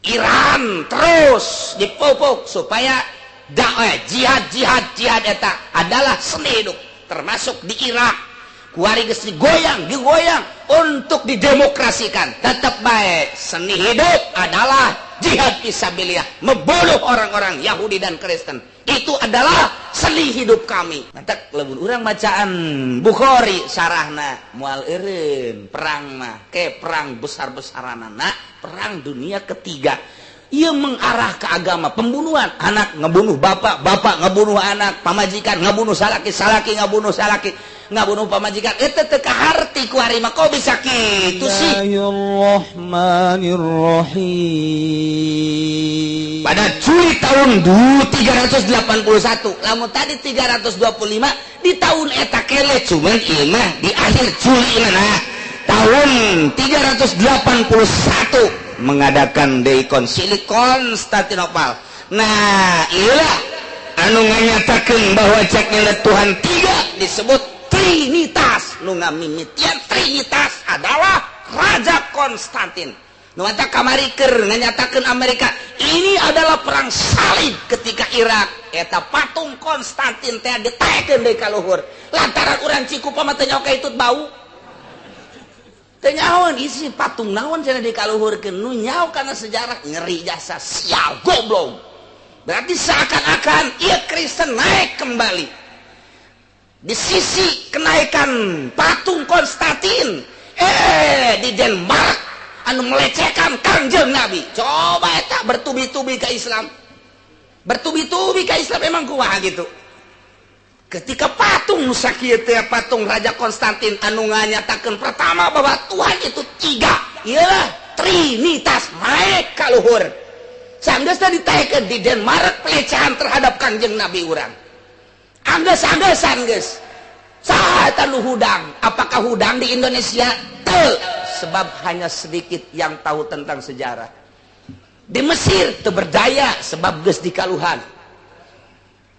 Iran terus dipupuk supaya jihad eta adalah seni hidup, termasuk di Irak kuari geus digoyang untuk didemokrasikan. Tetap baik seni hidup adalah jihad fisabilillah, membunuh orang-orang Yahudi dan Kristen. Itu adalah seni hidup kami. Mantak lamun urang bacaan Bukhari sarahna moal eureun perang mah ke perang besar-besaranana, perang dunia ketiga. Ia mengarah ke agama pembunuhan, anak ngebunuh bapak, bapak ngebunuh anak, pamajikan ngebunuh salaki, salaki ngebunuh salaki, ngabunuh pamajikan. Eta teu kaharti ku hari mah kok bisa kitu sih. Bismillahirrahmanirrahim. Pada Juli tahun 381, lamun tadi 325 di tahun eta kele cuman ieu mah di akhir Juli nah tahun 381 mengadakan dekonsili Konstantinopel. Nah, inilah anu nganyatakeun bahwa ceknya Tuhan tiga disebut Trinitas. Nu ngamimitian Trinitas adalah Raja Konstantin. Nu eta kamari keur nganyatakeun Amerika ini adalah perang salib ketika Irak eta patung Konstantin teh ditaekeun deui ka luhur. Lantaran urang Cikupa mah teu nyaho itu bau. Tenyawan isi patung naon cenah dikaluhurkeun nu nyaho kana sejarah ngeri jasa sial goblok. Berarti seakan-akan ieu Kristen naik kembali. Di sisi kenaikan patung Konstantin di Denmark anu melecehkan Kangjeng Nabi. Coba eta bertubi-tubi ke Islam. Bertubi-tubi ke Islam emang kumaha gitu. Ketika patung sakieu teh patung Raja Konstantin anu nganyatakeun pertama bahwa Tuhan itu tiga, ialah Trinitas naik ka luhur. Sanggeusna ditaekeun di Denmark pelecehan terhadap Kangjeng Nabi urang. Anggeus-anggeus geus. Saha eta nu hudang? Apakah hudang di Indonesia? Teu, sebab hanya sedikit yang tahu tentang sejarah. Di Mesir teu berdaya sebab geus dikaluhan.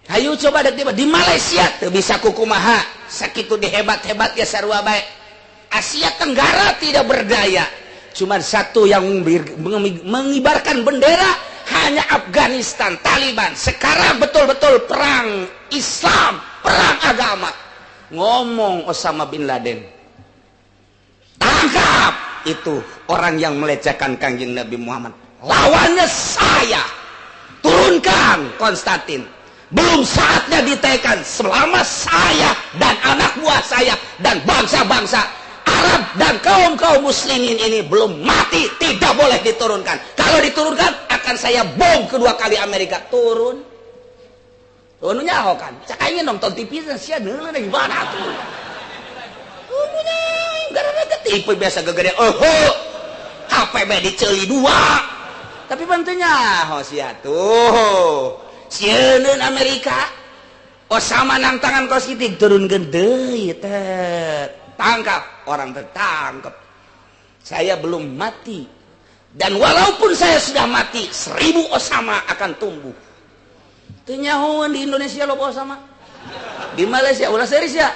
Hayu coba di Malaysia tuh bisa kukumaha sakitu dihebat-hebat ya sarua bae. Asia Tenggara tidak berdaya, cuman satu yang mengibarkan bendera hanya Afghanistan, Taliban. Sekarang betul-betul perang Islam, perang agama. Ngomong Osama bin Laden, tangkap itu orang yang melecehkan Kangjeng Nabi Muhammad. Lawannya saya, turunkan Konstantin. Belum saatnya ditekan selama saya dan anak buah saya dan bangsa-bangsa Arab dan kaum-kaum muslimin ini belum mati, tidak boleh diturunkan. Kalau diturunkan akan saya bom kedua kali Amerika. Turun nyaho kan cak aing nonton TV sia deuleu di mana tuh umumnya gara-gara ketipu biasa gegede HP be diceuli dua tapi bantunya nyaho sia tuh sieun Amerika Osama nang tangan kos kitik turunkeun deui teh tangkap orang tertangkap. Saya belum mati dan walaupun saya sudah mati 1000 Osama akan tumbuh. Teu nyahoan di Indonesia loba Osama. Di Malaysia ulah series ya.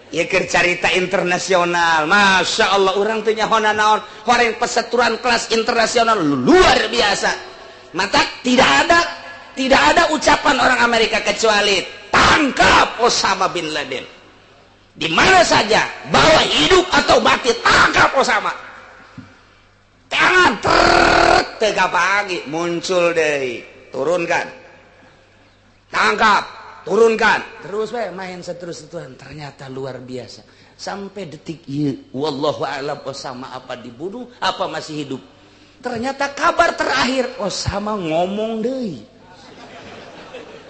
Ya keur carita internasional, masya Allah orang teu nyahoana naon, horeng peseturan kelas internasional luar biasa. Maka tidak ada ucapan orang Amerika kecuali tangkap Osama bin Laden. Di mana saja, bawa hidup atau mati tangkap Osama. Tangan tega pagi muncul deh, turunkan, tangkap. Turunkan terus main seterus-terusan. Ternyata luar biasa sampai detik ini wallahu a'lam Osama apa dibunuh apa masih hidup. Ternyata kabar terakhir Osama ngomong deui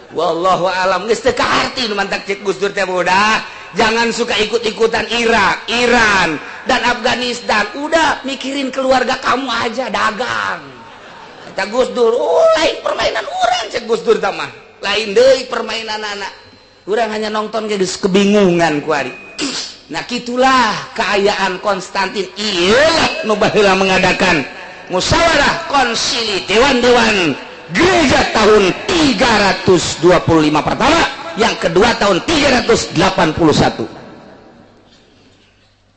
wallahu a'lam geus teu kaharti nu mantak cek Gus Dur teh udah jangan suka ikut-ikutan Irak, Iran dan Afghanistan. Udah mikirin keluarga kamu aja, dagang kata Gus Dur. Lain permainan urang cek Gus Dur teh mah. Lain deui permainan anak. Urang hanya nonton geus kebingungan ku ari. Nah gitulah keayaan Konstantin. Iyalah nu baheula mengadakan musyawarah konsili dewan-dewan gereja tahun 325 pertama, yang kedua tahun 381.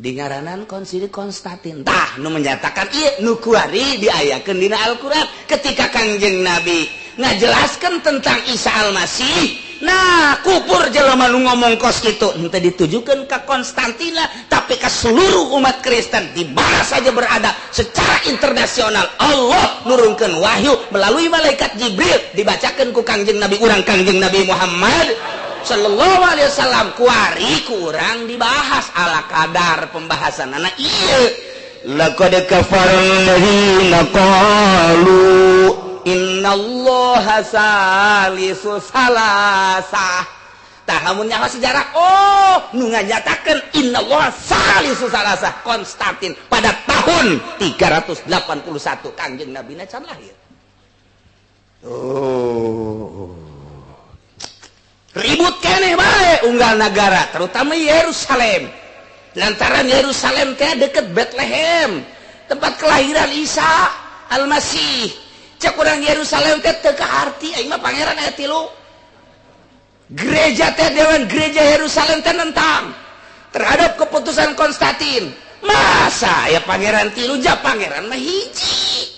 di ngaranan Konsili Konstantin tah nu menyatakan ieu nu kuari diayakeun dina Al-Qur'an ketika Kangjeng Nabi ngajelaskan tentang Isa Al-Masih. Nah kupur jelema nu ngomong kos kitu henteu ditujukeun ka Konstantina tapi ka seluruh umat Kristen di mana saja berada secara internasional. Allah nurunkeun wahyu melalui malaikat Jibril dibacakeun ku Kangjeng Nabi urang Kangjeng Nabi Muhammad sallallahu alaihi wasallam kuari kurang dibahas ala kadar pembahasan anak ieu laqad kafara alladziina qalu innallaha salisu salasah tah mun nyaho sejarah nu nganyatakeun innallaha salisu salasah Konstantin pada tahun 381 Kangjeng Nabi na can lahir. Ribut keneh bae unggal negara terutama Yerusalem lantaran Yerusalem teh deket Bethlehem tempat kelahiran Isa Al-Masih cek urang Yerusalem teh teu kaharti aing mah pangeran aya 3 gereja teh dewan gereja Yerusalem teh nentang terhadap keputusan Konstantin masa ya pangeran 3 ja pangeran mah hiji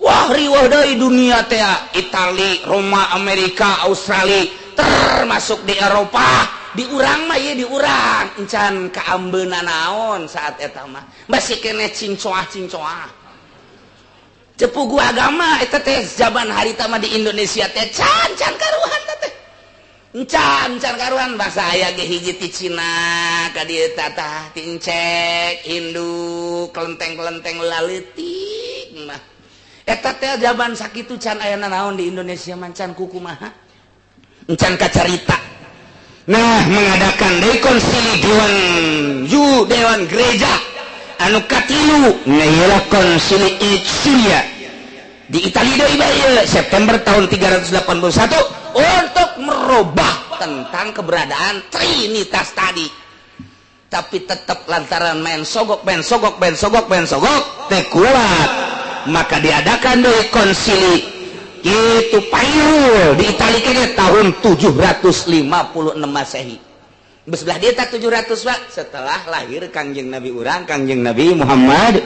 wah riweuh deui dunia teh Itali Roma Amerika Australia termasuk di Eropa di urang mah ye di urang encan kaambeuna naon saat eta mah masih kene cincoah-cincoah cepugu agama eta teh jaban harita mah di Indonesia teh can karuhan teh encan karuhan bahasa aya ge hiji ti Cina ka dieu tah ti Encek Hindu kelenteng-kelenteng laleutik mah eta teh jaban sakitu can aya naon di Indonesia mah can kukumaha encan kacarita. Nah mengadakan deui konsili dewan gereja anu katilu ngayalah konsili Nicea di Italia deui bae September tahun 381 untuk merubah tentang keberadaan Trinitas tadi. Tapi tetap lantaran main sogok teh kuat maka diadakan deui konsili itu Pairul di Italia kene tahun 756 Masehi. Besebelah dia tak 700 Pak setelah lahir Kangjeng Nabi urang Kangjeng Nabi Muhammad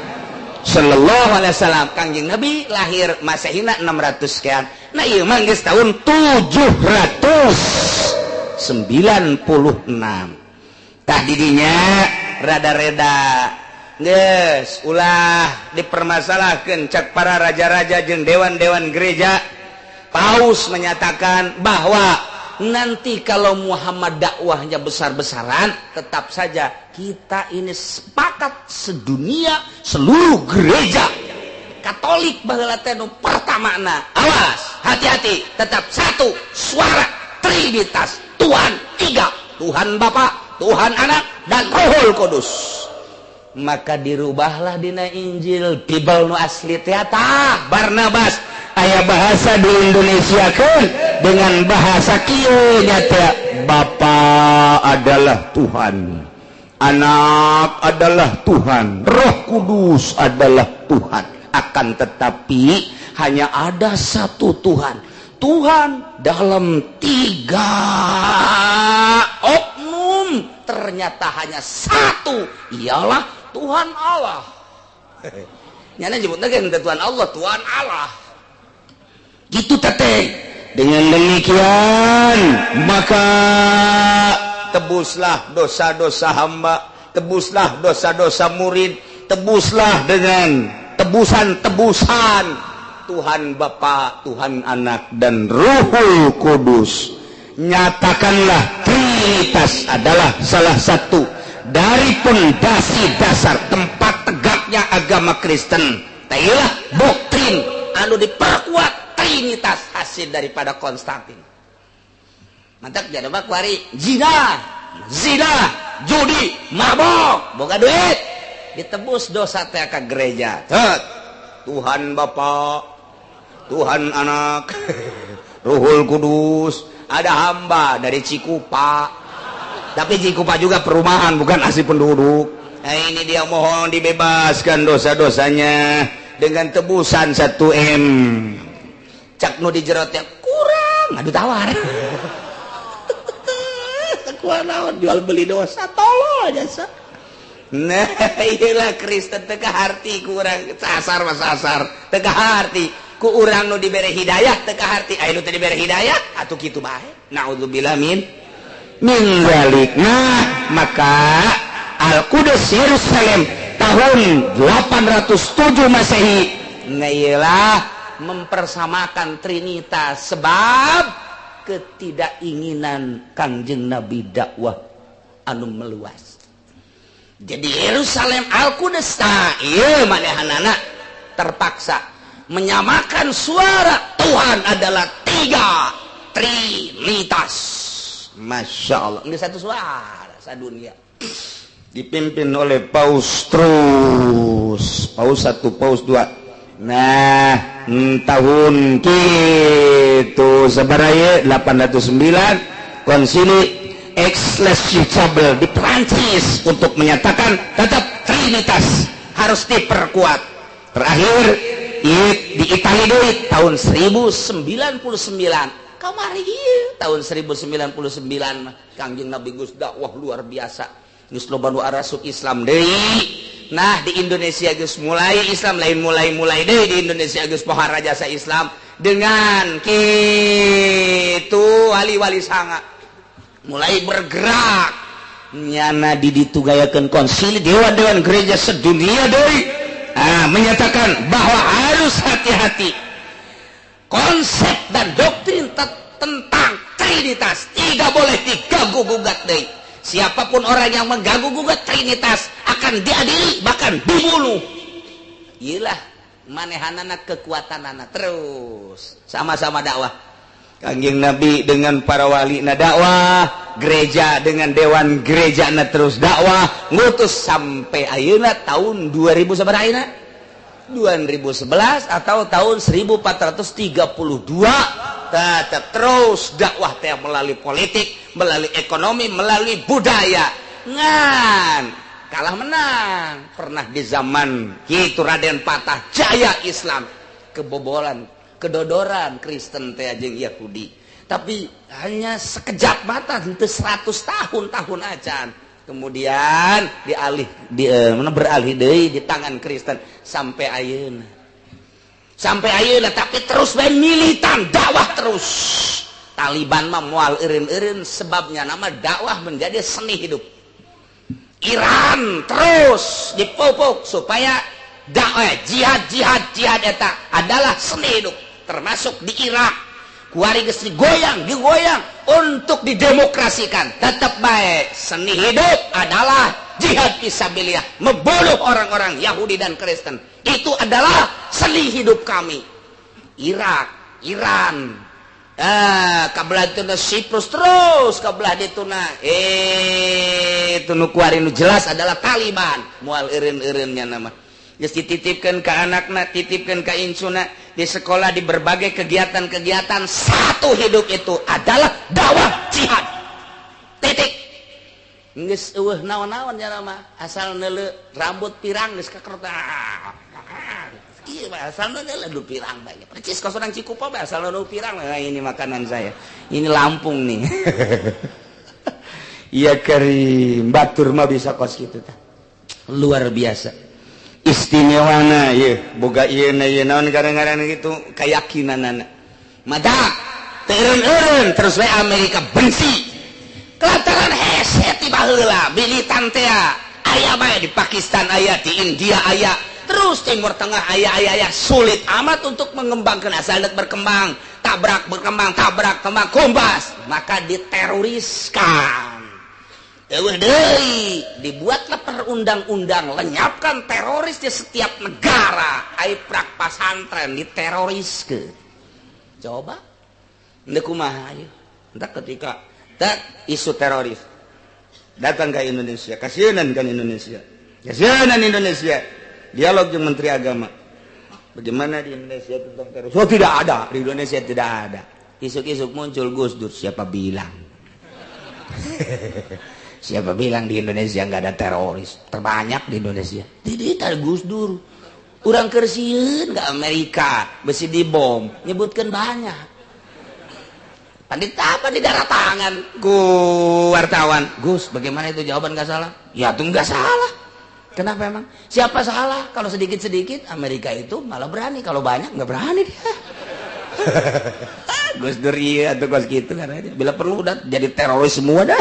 sallallahu alaihi wasallam. Kangjeng Nabi lahir Masehina 600 sekian. Nah ieu mah geus tahun 796. Tah didinya rada-rada geus ulah dipermasalahkeun cak para raja-raja jeung dewan-dewan gereja. Paus menyatakan bahwa nanti kalau Muhammad dakwahnya besar-besaran tetap saja kita ini sepakat sedunia seluruh gereja Katolik baheula teh nu pertamana awas hati-hati tetap satu suara Trinitas Tuhan 3 Tuhan Bapa Tuhan Anak dan Rohul Kudus. Maka dirubahlah dina Injil Bible nu asli teh tah Barnabas aya bahasa di Indonesia kan dengan bahasa kieu nya teh Bapa adalah Tuhan, Anak adalah Tuhan, Roh Kudus adalah Tuhan. Akan tetapi hanya ada satu Tuhan. Tuhan dalam 3 oknum ternyata hanya satu, ialah Tuhan Allah. Nyana nyebutna kan Tuhan Allah, Tuhan Allah. Gitu teteh. Dengan demikian maka tebuslah dosa-dosa hamba, tebuslah dosa-dosa murid, tebuslah dengan tebusan-tebusan Tuhan Bapa, Tuhan Anak dan Ruhul Kudus. Nyatakanlah Trinitas adalah salah satu dari pondasi dasar tempat tegaknya agama Kristen. Tailah doktrin anu diperkuat Trinitas hasil daripada Konstantin. Mantap jadi mah kuari zina, judi, mabok, boga duit, ditebus dosa teh ka gereja. Tuhan Bapa, Tuhan Anak, Ruhul Kudus. Ada hamba dari Cikupa, tapi Cikupa juga perumahan bukan asli penduduk. Nah ini dia mohon dibebaskan dosa-dosanya dengan tebusan 1 M. Cak nu dijerotnya kurang, aduh tawar. Kuat naon jual beli dosa tolol aja sa. Nah iyalah Kristen teka harti ku urang sasar mas sasar teka harti ku urang nu dibere hidayah teka harti aya nu teu dibere hidayah atuh kitu bae naudzubillah min zalik. Nah maka Al-Qudus Yerusalem tahun 807 Masehi ngailah mempersamakan Trinitas sebab ketidakinginan Kangjeng Nabi dakwah anu meluas. Jadi Yerusalem Al-Qudus ieu manehanana terpaksa menyamakan suara Tuhan adalah 3 Trinitas. Masya Allah, ini satu suara sadunia dipimpin oleh Paus terus Paus 1 Paus 2. Nah tahun gitu sebaraya 809 konsili Ecclesiastes di Prancis untuk menyatakan tetap Trinitas harus diperkuat. Terakhir di Italia deui tahun 1099 kamari tahun 1099 mah Kangjeng Nabi Gus dakwah luar biasa geus loba nu arasuk Islam deui. Nah di Indonesia geus mulai Islam lain mulai deui di Indonesia geus pohara jasa Islam dengan kitu wali-wali sanga mulai bergerak nyana ditugayakeun konsili dewan-dewan gereja sedunia deui menyatakan bahwa harus hati-hati konsep dan doktrin tentang Trinitas tidak boleh diganggu gugat deui. Siapapun orang yang mengganggu gugat Trinitas akan diadili bahkan dibunuh. Iyalah manehanana kekuatanana terus sama-sama dakwah. Kangjeng Nabi dengan para wali na dakwah, gereja dengan dewan gereja na terus dakwah, ngutus sampai ayeuna tahun 2000 sabaraha ayeuna? 2011 atau tahun 1432 tetap terus dakwah teh melalui politik, melalui ekonomi, melalui budaya. Ngan kalah menang pernah di zaman kitu Raden Patah Jaya Islam kebobolan kedodoran Kristen teh jeung Yahudi tapi hanya sekejap mata henteu 100 tahun acan kemudian beralih deui di tangan Kristen sampai ayeuna tapi terus bae militan dakwah terus. Taliban mah moal eureun-eureun sebabnya nama dakwah menjadi seni hidup. Iran terus dipupuk supaya dakwah jihad eta adalah seni hidup. Termasuk di Irak kuari geus digoyang untuk didemokrasikan tetap baik seni hidup adalah jihad fisabilillah membunuh orang-orang Yahudi dan Kristen itu adalah seni hidup kami. Irak Iran kabelah dituna Siprus terus kabelah dituna itu nu kuari nu jelas adalah Taliban moal eureun-eureunnya nama geus dititipkeun ka anakna titipkeun ka insuna di sekolah di berbagai kegiatan-kegiatan satu hidup itu adalah dakwah jihad titik geus eueuh naon-naon nya mah asal neuleuh rambut pirang geus kakerta ieu mah asal neuleuh pirang bae percis ka Sodang Cikupa bae asal neuleuh pirang ini makanan saya ini Lampung nih iya Karim batur mah bisa kos kitu tah luar biasa istimewana ye boga ieu na ieu naon garang-garang gitu keyakinanana madak teureun-eureun terus we Amerika benci kelantaran hese ti baheula militan teh aya bae di Pakistan aya di India aya terus Timur Tengah aya sulit amat untuk mengembangkan asal berkembang tabrak kembang kombas maka diteroriskan. Dibuatlah perundang-undang lenyapkan teroris di setiap negara aiprak pasantren diteroriskeun coba ndeu kumaha ieu entah ketika isu teroris datang ke Indonesia kasieunan Indonesia dialog dengan Menteri Agama bagaimana di Indonesia tentang teroris tidak ada di Indonesia tidak ada isuk-isuk muncul Gus Dur siapa bilang siapa bilang di Indonesia nggak ada teroris? Terbanyak di Indonesia. Tidak ada Gus Dur. Urang kersieun ke Amerika, besi dibom, nyebutkan banyak. Pandit apa di darah tangan? Ku wartawan. Gus, bagaimana itu jawaban nggak salah? Ya tuh nggak salah. Kenapa emang? Siapa salah? Kalau sedikit-sedikit Amerika itu malah berani, kalau banyak nggak berani dia. Gus Dur iya atau kos gitu kan aja. Bila perlu udah jadi teroris semua dah.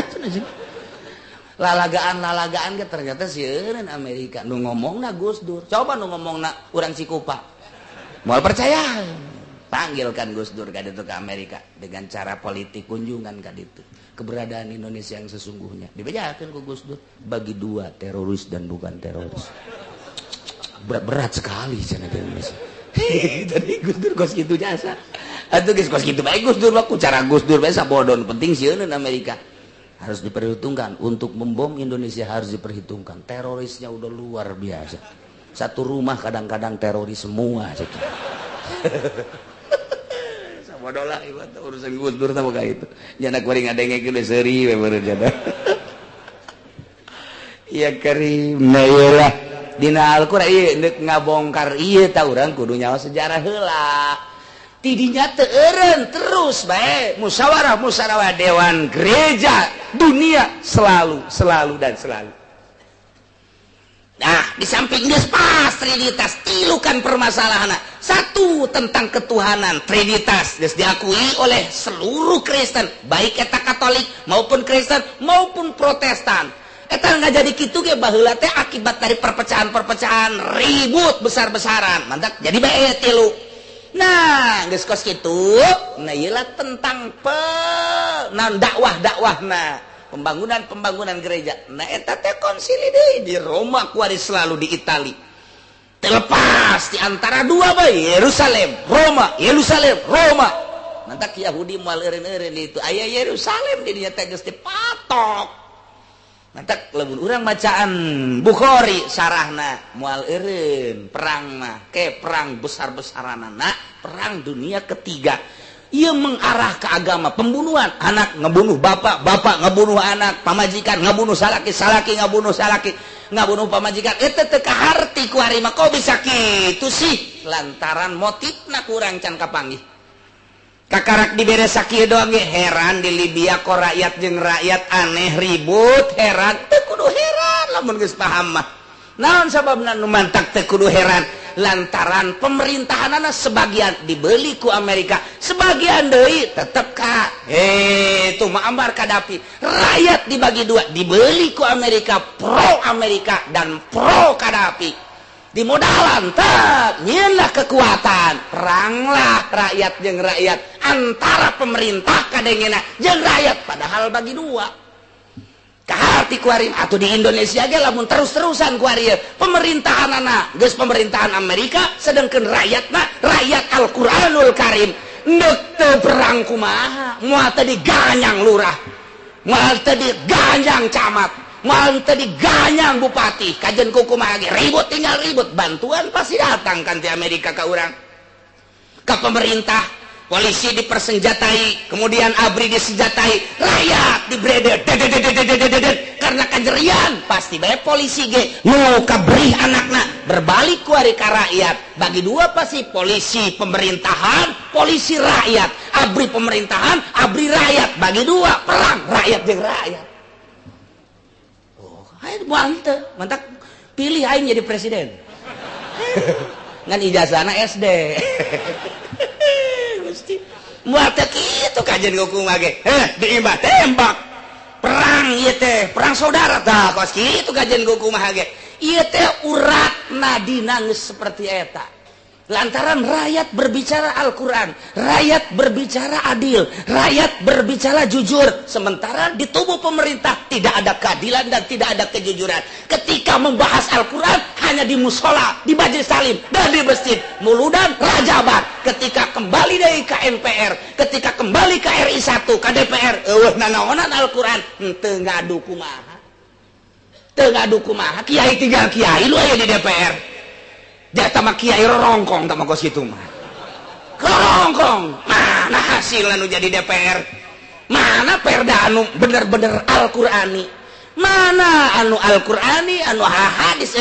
Lalagaan ke ternyata sieun Amerika nu ngomongna Gus Dur. Coba nu ngomongna urang Cikupa. Moal percaya. Panggilkan Gus Dur ka ditu ke Amerika dengan cara politik kunjungan ka ditu. Keberadaan Indonesia yang sesungguhnya dibejakeun ku Gus Dur, bagi dua, teroris dan bukan teroris. Berat sekali cenah di Indonesia. Tadi Gus Dur kos kitu jasa. Atuh geus kos kitu bae Gus Dur mah ku cara Gus Dur bae sabodon, penting sieun Amerika. Harus diperhitungkan untuk membom Indonesia, harus diperhitungkan. Terorisnya udah luar biasa. Satu rumah kadang-kadang teroris semua gitu. Sabodolah ibarat urusan Gus Dur sama kayak itu. Jana kuring ngadengekeun seuri we beureun jana. Iya Karim, nah iyalah dina Al-Qur'an ieu ngabongkar ieu tah urang kudu nyawa sejarah heula. Tidinya teu eureun terus bae musyawarah dewan gereja dunia selalu dan selalu. Nah, di samping geus pas Trinitas, tilukan permasalahanna. Satu, tentang ketuhanan, Trinitas geus diakui oleh seluruh Kristen, baik eta Katolik maupun Kristen maupun Protestan. Eta nggak jadi kitu ge baheula teh akibat dari perpecahan ribut besar-besaran. Mantap jadi bae tilu. Nah, geus kos kitu, nah iyalah tentang dakwah-dakwahna. Pembangunan gereja. Nah eta teh konsili deui di Roma kuari selalu di Itali. Terlepas di antara dua bae Yerusalem, Roma. Mantap Yahudi moal eureun-eureun itu aya Yerusalem di dinya teh geus dipatok. Mantap lamun urang bacaan Bukhari sarahna moal eureun perang mah ke perang besar-besaranana, perang dunia ketiga. Ia mengarah ke agama pembunuhan, anak ngebunuh bapak ngebunuh anak, pamajikan ngebunuh salaki ngabunuh salaki, ngabunuh pamajikan. Eta teu kaharti ku ari mah kok bisa kitu sih? Lantaran motifna kurang can kapanggih. Kakarak diberes sakieu doang ge heran di Libya kok rakyat jeung rakyat aneh ribut, heran teu kudu heran lamun geus paham mah. Naon sababna nu mantak teu kudu heran? Lantaran pemerintahanana sebagian dibeli ku Amerika, sebagian deui tetep ka itu Muammar Gaddafi. Rakyat dibagi dua, dibeli ku Amerika, pro Amerika dan pro Gaddafi. Dimodalan teh nyieunlah kekuatan, peranglah rakyat jeung rakyat, antara pemerintah kadengena jeung rakyat, padahal bagi dua. Kaharti kuari atau di Indonesia ge lamun terus-terusan kuari pemerintahanana geus pemerintahan Amerika, sedangkan rakyatna rakyat Al-Qur'anul Karim neuk teu perang kumaha, moal teh diganyang lurah, moal teh diganyang camat, moal teh diganyang bupati, kajen kumaha ge ribut tinggal ribut, bantuan pasti datang kan ti Amerika ka urang, ka pemerintah. Polisi dipersenjatai, kemudian ABRI disenjatai, rakyat dibreder, karena kejerian pasti bae polisi ge nu kabrih anakna berbalik ku ari ka rakyat. Bagi dua pasti polisi pemerintahan, polisi rakyat, ABRI pemerintahan, ABRI rakyat, bagi dua perang rakyat jeung rakyat. Oh, ayo mantap pilih aing jadi presiden. Ngan ijazahna SD. Muat kitu kajian kumaha ge. Diimbah tembak. Perang ieu teh, perang saudara tah kos kitu kajian kumaha ge. Ieu teh uratna dina geus seperti eta. Lantaran rakyat berbicara Al-Qur'an, rakyat berbicara adil, rakyat berbicara jujur, sementara di tubuh pemerintah tidak ada keadilan dan tidak ada kejujuran. Ketika membahas Al-Qur'an hanya di musola, di majelis salim dan di masjid, muludan rajaban. Ketika kembali dari ke MPR, ketika kembali ke RI 1, ke DPR, nanaonan Al-Qur'an teu ngadu kumaha. Kiai tinggal kiai lu aya di DPR. Dia sama kiai rongkong sama kos itu mah. Rongkong. Mana hasilnya nu jadi DPR? Mana perda anu bener-bener Al-Qur'ani? Mana anu Al-Qur'ani, anu hadis?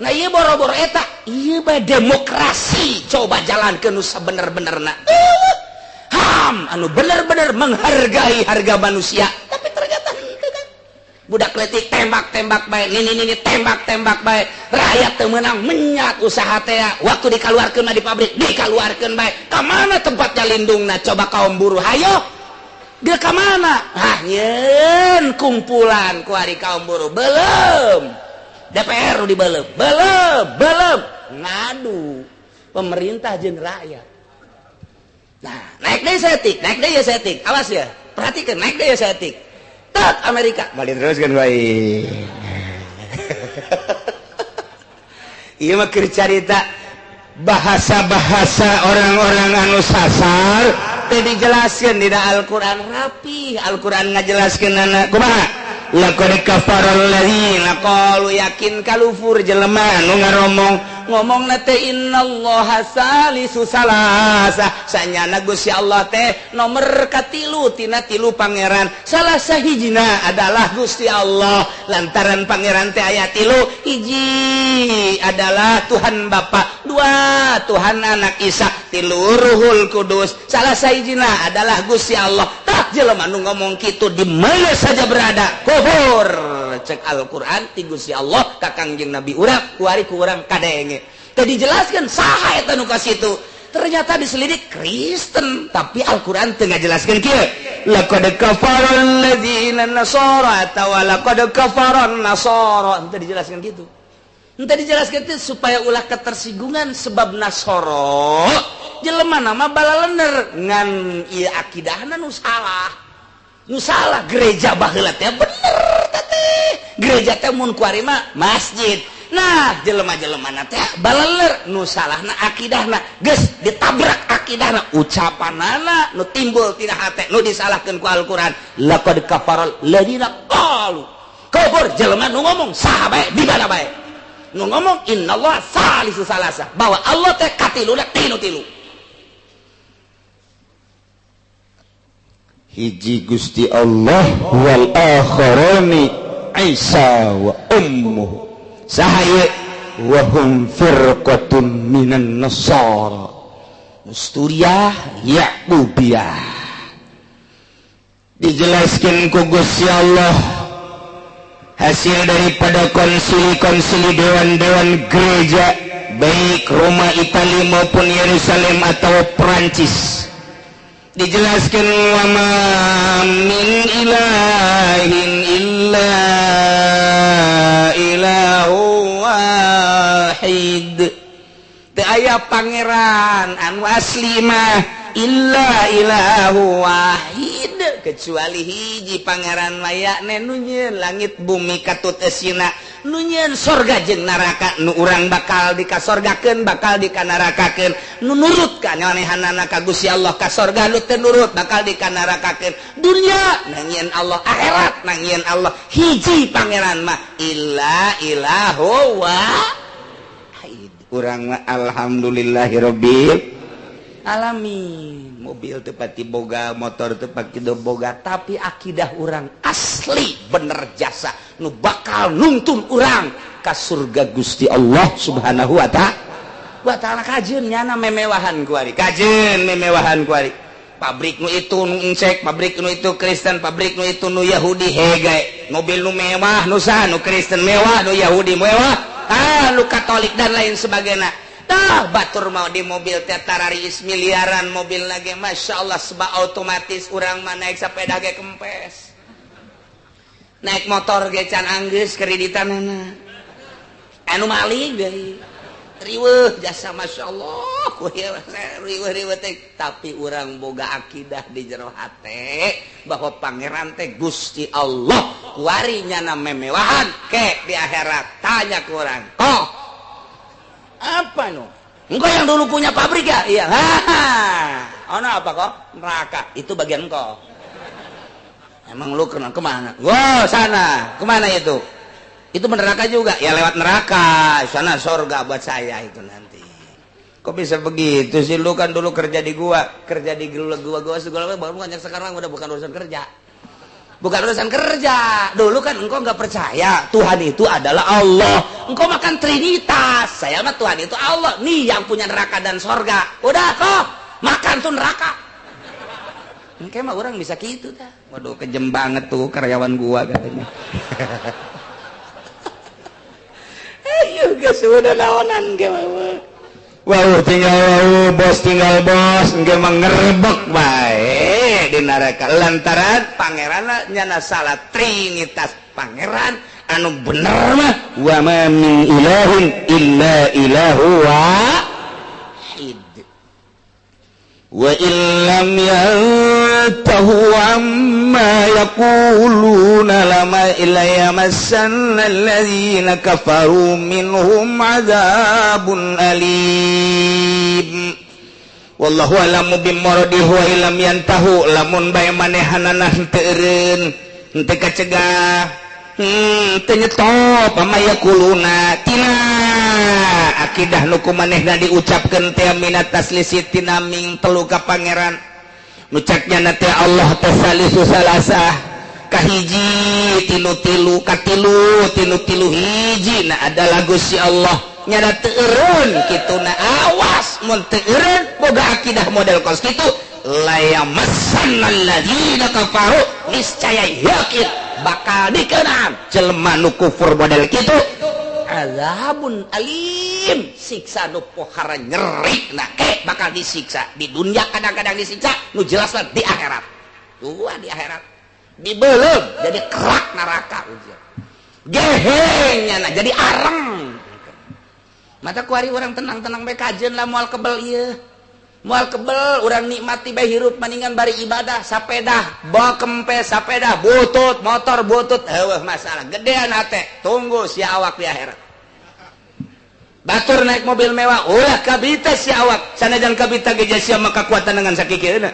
Nah iya boro-boro eta, iya mah demokrasi. Coba jalankeun nu sabener-benerna. HAM anu bener-bener menghargai harga manusia. Tapi ternyata henteu kan. budak letik tembak-tembak baik ini tembak-tembak baik rakyat temenang menyat usaha teh waktu dikeluarkan di pabrik dikeluarkan baik kemana tempatnya lindungna coba kaum buruh hayo dia kemana nyen kumpulan ku hari kaum buruh belum DPR di belum ngadu pemerintah jeung rakyat. Nah naik deh setik awas ya perhatikan naik deh setik tak Amerika balik terus kan baik iya mah keur carita bahasa-bahasa orang-orang anu sasar teh dijelaskeun dina Al-Qur'an rapi Al-Qur'an ngajelaskeun anak kumaha laqad kafarul ladzina qalu yakin kalufur jelema anu ngomong teh innallaha salisu salasa sanyana Gusti Allah teh nomor katilu tina tilu pangeran salah sahijina adalah Gusti Allah lantaran pangeran teh aya tilu hiji adalah Tuhan Bapa dua Tuhan Anak Isa tilu Ruhul Kudus salah sahijina adalah Gusti Allah tak jelema nu ngomong kitu di mana saja berada kufur cek Al-Qur'an ti Gusti Allah ka Kangjeng Nabi urang kuari ku urang kadenge teh dijelaskeun saha eta nu ka situ ternyata diselidik Kristen tapi Al-Qur'an teu ngajelaskeun kieu laqad kafarul ladzina nasara atawa laqad kafaran nasara teu dijelaskeun kitu teu dijelaskeun teh supaya ulah ketersinggungan sebab nasara jelema nama balalener ngan ieu akidahna nu salah gereja baheula teh bener teh gereja teh mun kuari mah masjid nah jelema-jelemana teh baleler nu salahna akidahna geus ditabrak akidahna ucapanana nu timbul tina hate nu disalahkeun ku Al-Qur'an laqad kafaral ladzina qalu kufur jelema nu ngomong saha bae di mana bae nu ngomong innallaha salisu salasa bahwa Allah teh katiluna tilu hiji Gusti Allah wal akharani Isa wa ummuhu sahaya wa hum firqatun minan nasara Nusturiyah Ya'qubiyah dijelaskan ku Gusti Allah hasil daripada konsili dewan-dewan gereja baik Roma Italia maupun Yerusalem atau Perancis dijelaskan wa ma min ilahin illa ilahu wahid teu aya pangeran anu asli mah illa ilahu wahid kecuali hiji pangeran layakne nu nyieun langit bumi katut eusina nu nyieun sorga jeung neraka nu urang bakal dikasorgakeun bakal dikanarakakeun nu nurut ka nyanehanana ka Gusti Allah ka sorga nu teu nurut bakal dikanarakakeun dunya nangieun Allah akhirat nangieun Allah hiji pangeran mah illa ilahu wahid urang mah alhamdulillahirabbil alamin mobil tepati boga motor tepati boga tapi akidah orang asli bener jasa nu bakal nuntun orang ka surga Gusti Allah subhanahu wa ta'ala kajeun nyana memewahan kuari kajeun memewahan kuari pabrik nu itu nu encek pabrik nu itu Kristen pabrik nu itu nu Yahudi hege mobil nu mewah nu saha nu Kristen mewah nu Yahudi mewah nu Katolik dan lain sebagainya dah batur mau di mobil teh tararis miliaran mobil lagi Masya Allah sebab otomatis orang mah naik sepeda ge kempes naik motor ge can anggeus kreditan anu maling deui riweuh jasa Masya Allah riweuh teh tapi orang boga akidah di jero hate bahwa pangeran teh Gusti Allah kuari nyana memewahan ke di akhirat tanya ku urang apa no? Engkau yang dulu punya pabrik ya? Iya. Ono apa kok? Neraka. Itu bagian engkau. Emang lu kemana? Wow, sana. Kemana itu? Itu neraka juga. Ya lewat neraka. Sana surga buat saya itu nanti. Kok bisa begitu sih? Lu kan dulu kerja di gua. Kerja di gua segala baru banyak sekarang udah bukan urusan kerja. Bukan urusan kerja. Dulu kan engkau nggak percaya Tuhan itu adalah Allah. Engkau makan Trinitas. Saya mah Tuhan itu Allah. Nih yang punya neraka dan sorga. Udah kok makan tuh neraka. Engkau mah orang bisa gitu dah. Waduh, kejem banget tuh karyawan gua katanya. Ayo geus udah naonan ge mah. Wow, tinggal bos, nggak mengerbek bae di neraka lantaran pangeran nyana salah trinitas pangeran anu bener mah wa ma min ilahin illa ilahu wahid wa illam yantahu amma yaquluna lama ilayya massanna alladhina kafaru minhum adzabun alim wallahu alamu bimorodihi wa illam yantahu lamun bae manehanana henteu eureun henteu kacegah teu nyetop ama yaquluna tina akidah nu kumanehna diucapkeun teh minat taslisit tina ming telu ka pangeran nucaknya nate Allah tasalisu salasah kahiji tilu katilu hiji na adalah Gusti Allah nyana teu eureun kituna awas mun teu eureun boga akidah model kos kitu la yamassannal ladzina kafaru niscaya yakin bakal dikeunaan jelema nu kufur model kitu azabun alim siksa nu pohara nyeri nah bakal disiksa di dunia kadang-kadang disiksa nu jelas lah di akhirat di akhirat dibeuleuh jadi kerak neraka ujian gehengnya nah jadi areng mata kuari orang tenang-tenang bae kajeun lah moal kebel ieu moal kebel urang nikmati bae hirup mendingan bari ibadah sapeda bawa kempe sapeda butut motor butut heueuh masalah gedean teh tunggu si awak di akhirat batur naik mobil mewah ulah kabita si awak sanajan kabita ge sia maka kekuatan dengan sakikeuna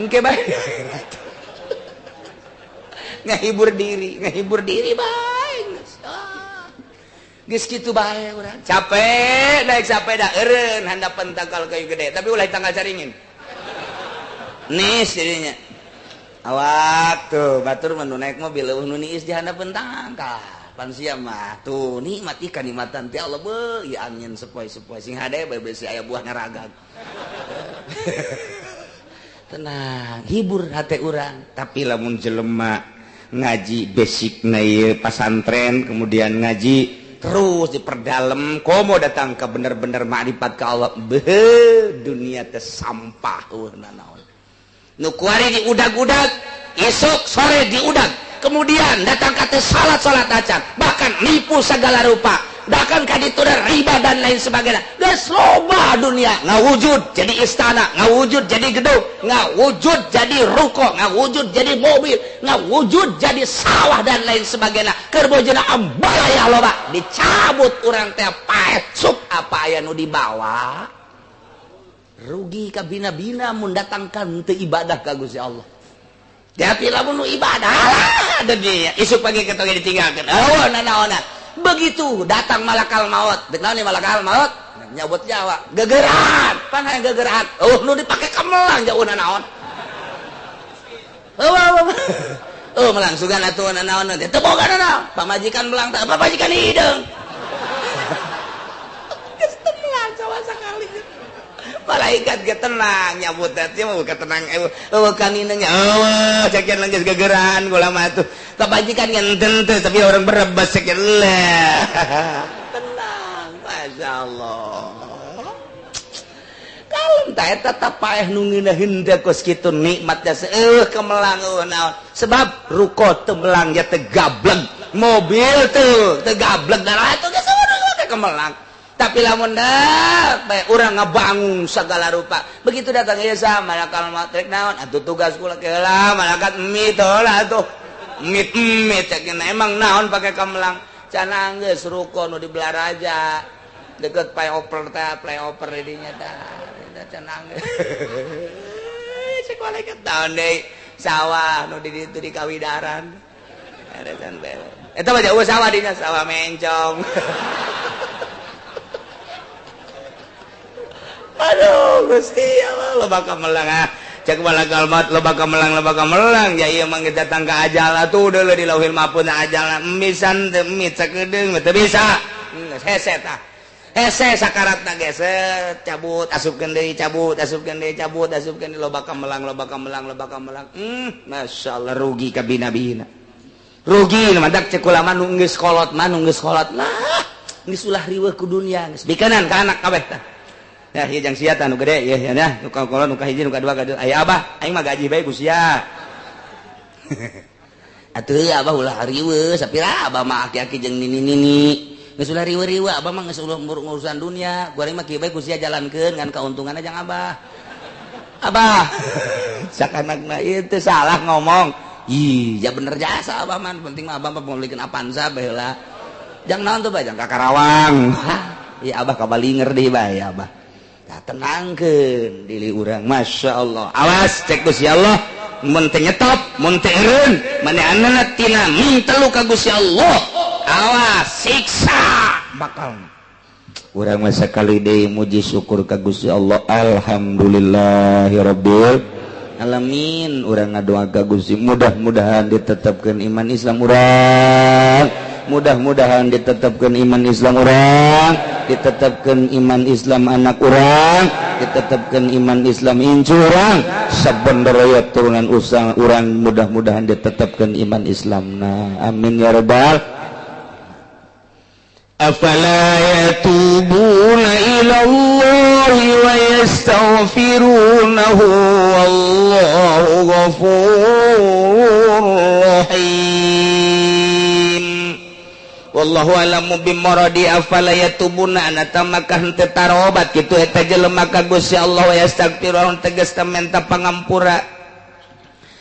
engke bae ngahibur diri bae geus kitu bae urang capek naik sepeda eureun handapan tangkal kayu gede tapi ulah tanggal caringin nis jadinya awak tuh batur mun naik mobil eueuh nu niis di handapan tangkal pan sia mah tuh nikmati kanikmatan teh Allah beuh ieu angin sepoi-sepoi sing hade bae besi aya buah ngaragag tenang hibur hate urang tapi lamun jelema ngaji basicna ieu pasantren kemudian ngaji terus diperdalam komo datang ke bener-bener makrifat ke Allah dunia teh sampah naon nu kuari diudag-udag esok sore diudag kemudian datang ke salat acan bahkan nipu segala rupa bahkan kaditu riba dan lain sebagainya geus loba dunia ngawujud jadi istana ngawujud jadi gedung ngawujud jadi ruko ngawujud jadi mobil ngawujud jadi sawah dan lain sebagainya keur bojona ambalaya loba dicabut urang teh paet sup apa aya nu dibawa rugi ka bina-bina mun datangkan teu ibadah ka Gusti Allah tapi lamun nu ibadah ada dia isuk pagi ketoge ditinggalkeun naon begitu datang malakal maut naon nih malakal maut nyabut Jawa gegeran pan hayang gegeran nu dipake kemelang jauhna naon melang sugan atuh naon teu boga naon pamajikan melang teh pamajikan hideung geus teu melang sawa sakali malaikat ge tenang nyabut teh mah bukan tenang kanina nya cekeun geus gegeran kula mah atuh kabajikan ngenten teh tapi orang berebas cekeun lah tenang masyaallah kalem tah eta paeh nu ngeunaheun teh kos kitu nikmatnya kemelang naon sebab ruko teu melang ya teu gableng mobil teu gableng nah atuh geus kemelang tapi lamun bae urang ngabangun segala rupa begitu datang ieu sa malakal maut rek naon atuh tugas kula keula malaikat mit lah atuh mit cekeun emang naon pake kemelang cenah geus ruko nu di Belaraja deket flyover di dinya tah cenah cek malaikat taon deui sawah nu di ditu di Kawidaran ada can bel eta mah jauh sawah dinya sawah mencong aduh Gusti Allah loba kemelang cek malakal maut loba kemelang ya ieu mah geus datang ka ajal atuh deuleu di lauhil mahfuz ajal misan teu mit sakedeung teu bisa geus hese tah hese sakaratna geset cabut asupkeun deui cabut asupkeun deui cabut asupkeun deui loba kamelang masyaallah rugi ka bina-bina rugi madak cek ulama nu geus kolot mah nu geus kolot lah geus ulah riweuh ku dunya geus bikanan ka anak kabeh tah ya ieu jang sia tah nu gede ya nu kolot nu kahiji nu kadua aya abah aing mah gaji bae ku sia atuh abah ulah riweuh sapira abah mah aki-aki jeung nini-nini geus ulah riweuh abah mah geus ulah urusan dunia kuring mah kieu bae ku sia jalankeun ngan kauntunganna jang abah sakanakna ieu teh salah ngomong ya bener jasa abah mah penting mah abah mah meulikeun Avanza bae heula jang naon tuh bae jang ka Karawang ieu abah kabalinger deui bae abah tah tenangkeun diri urang masyaallah awas cek Gusti Allah mun teu nyetop mun teu eureun manehanna tina mintelu ka Gusti Allah awas siksa bakal urang mah sakali deui muji syukur ka Gusti Allah alhamdulillahirabbil alamin urang ngadoa ka Gusti mudah-mudahan ditetepkeun iman Islam urang mudah-mudahan ditetepkeun iman Islam urang ditetepkeun iman Islam anak urang ditetepkeun iman Islam incu urang sabeneraya turunan usang urang mudah-mudahan ditetepkeun iman Islamna amin ya rabbal afala yatubuna ila Allah wa yastaghfirunahu wallahu ghafurur rahim wallahu alamu bimoradi afala yatubuna anata maka henteu tarobat kitu eta jelema ka Gusti Allah wa yastaghfirunahu tegas minta pangampura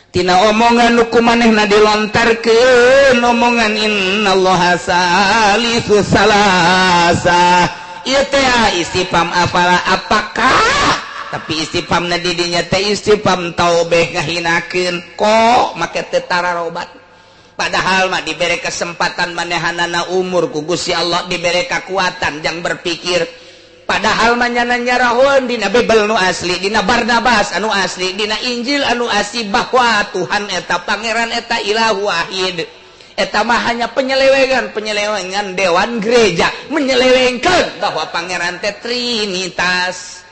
tina omongan nu kumanehna dilontarkeun omongan innallaha salisu salasa ieu teh istifham afala apakah tapi istifhamna di dinya teh istifham taubeh ngahinakeun kok make teu tararobat padahal mah dibere kesempatan manehanana umur ku Gusti Allah dibere kekuatan jang berpikir padahal manyana nyarahoan dina Bibel nu asli dina Barnabas anu asli dina Injil anu asli bahwa Tuhan eta pangeran eta ilahu wahid eta mah hanya penyelewengan dewan gereja menyelewengkeun bahwa pangeran teh trinitas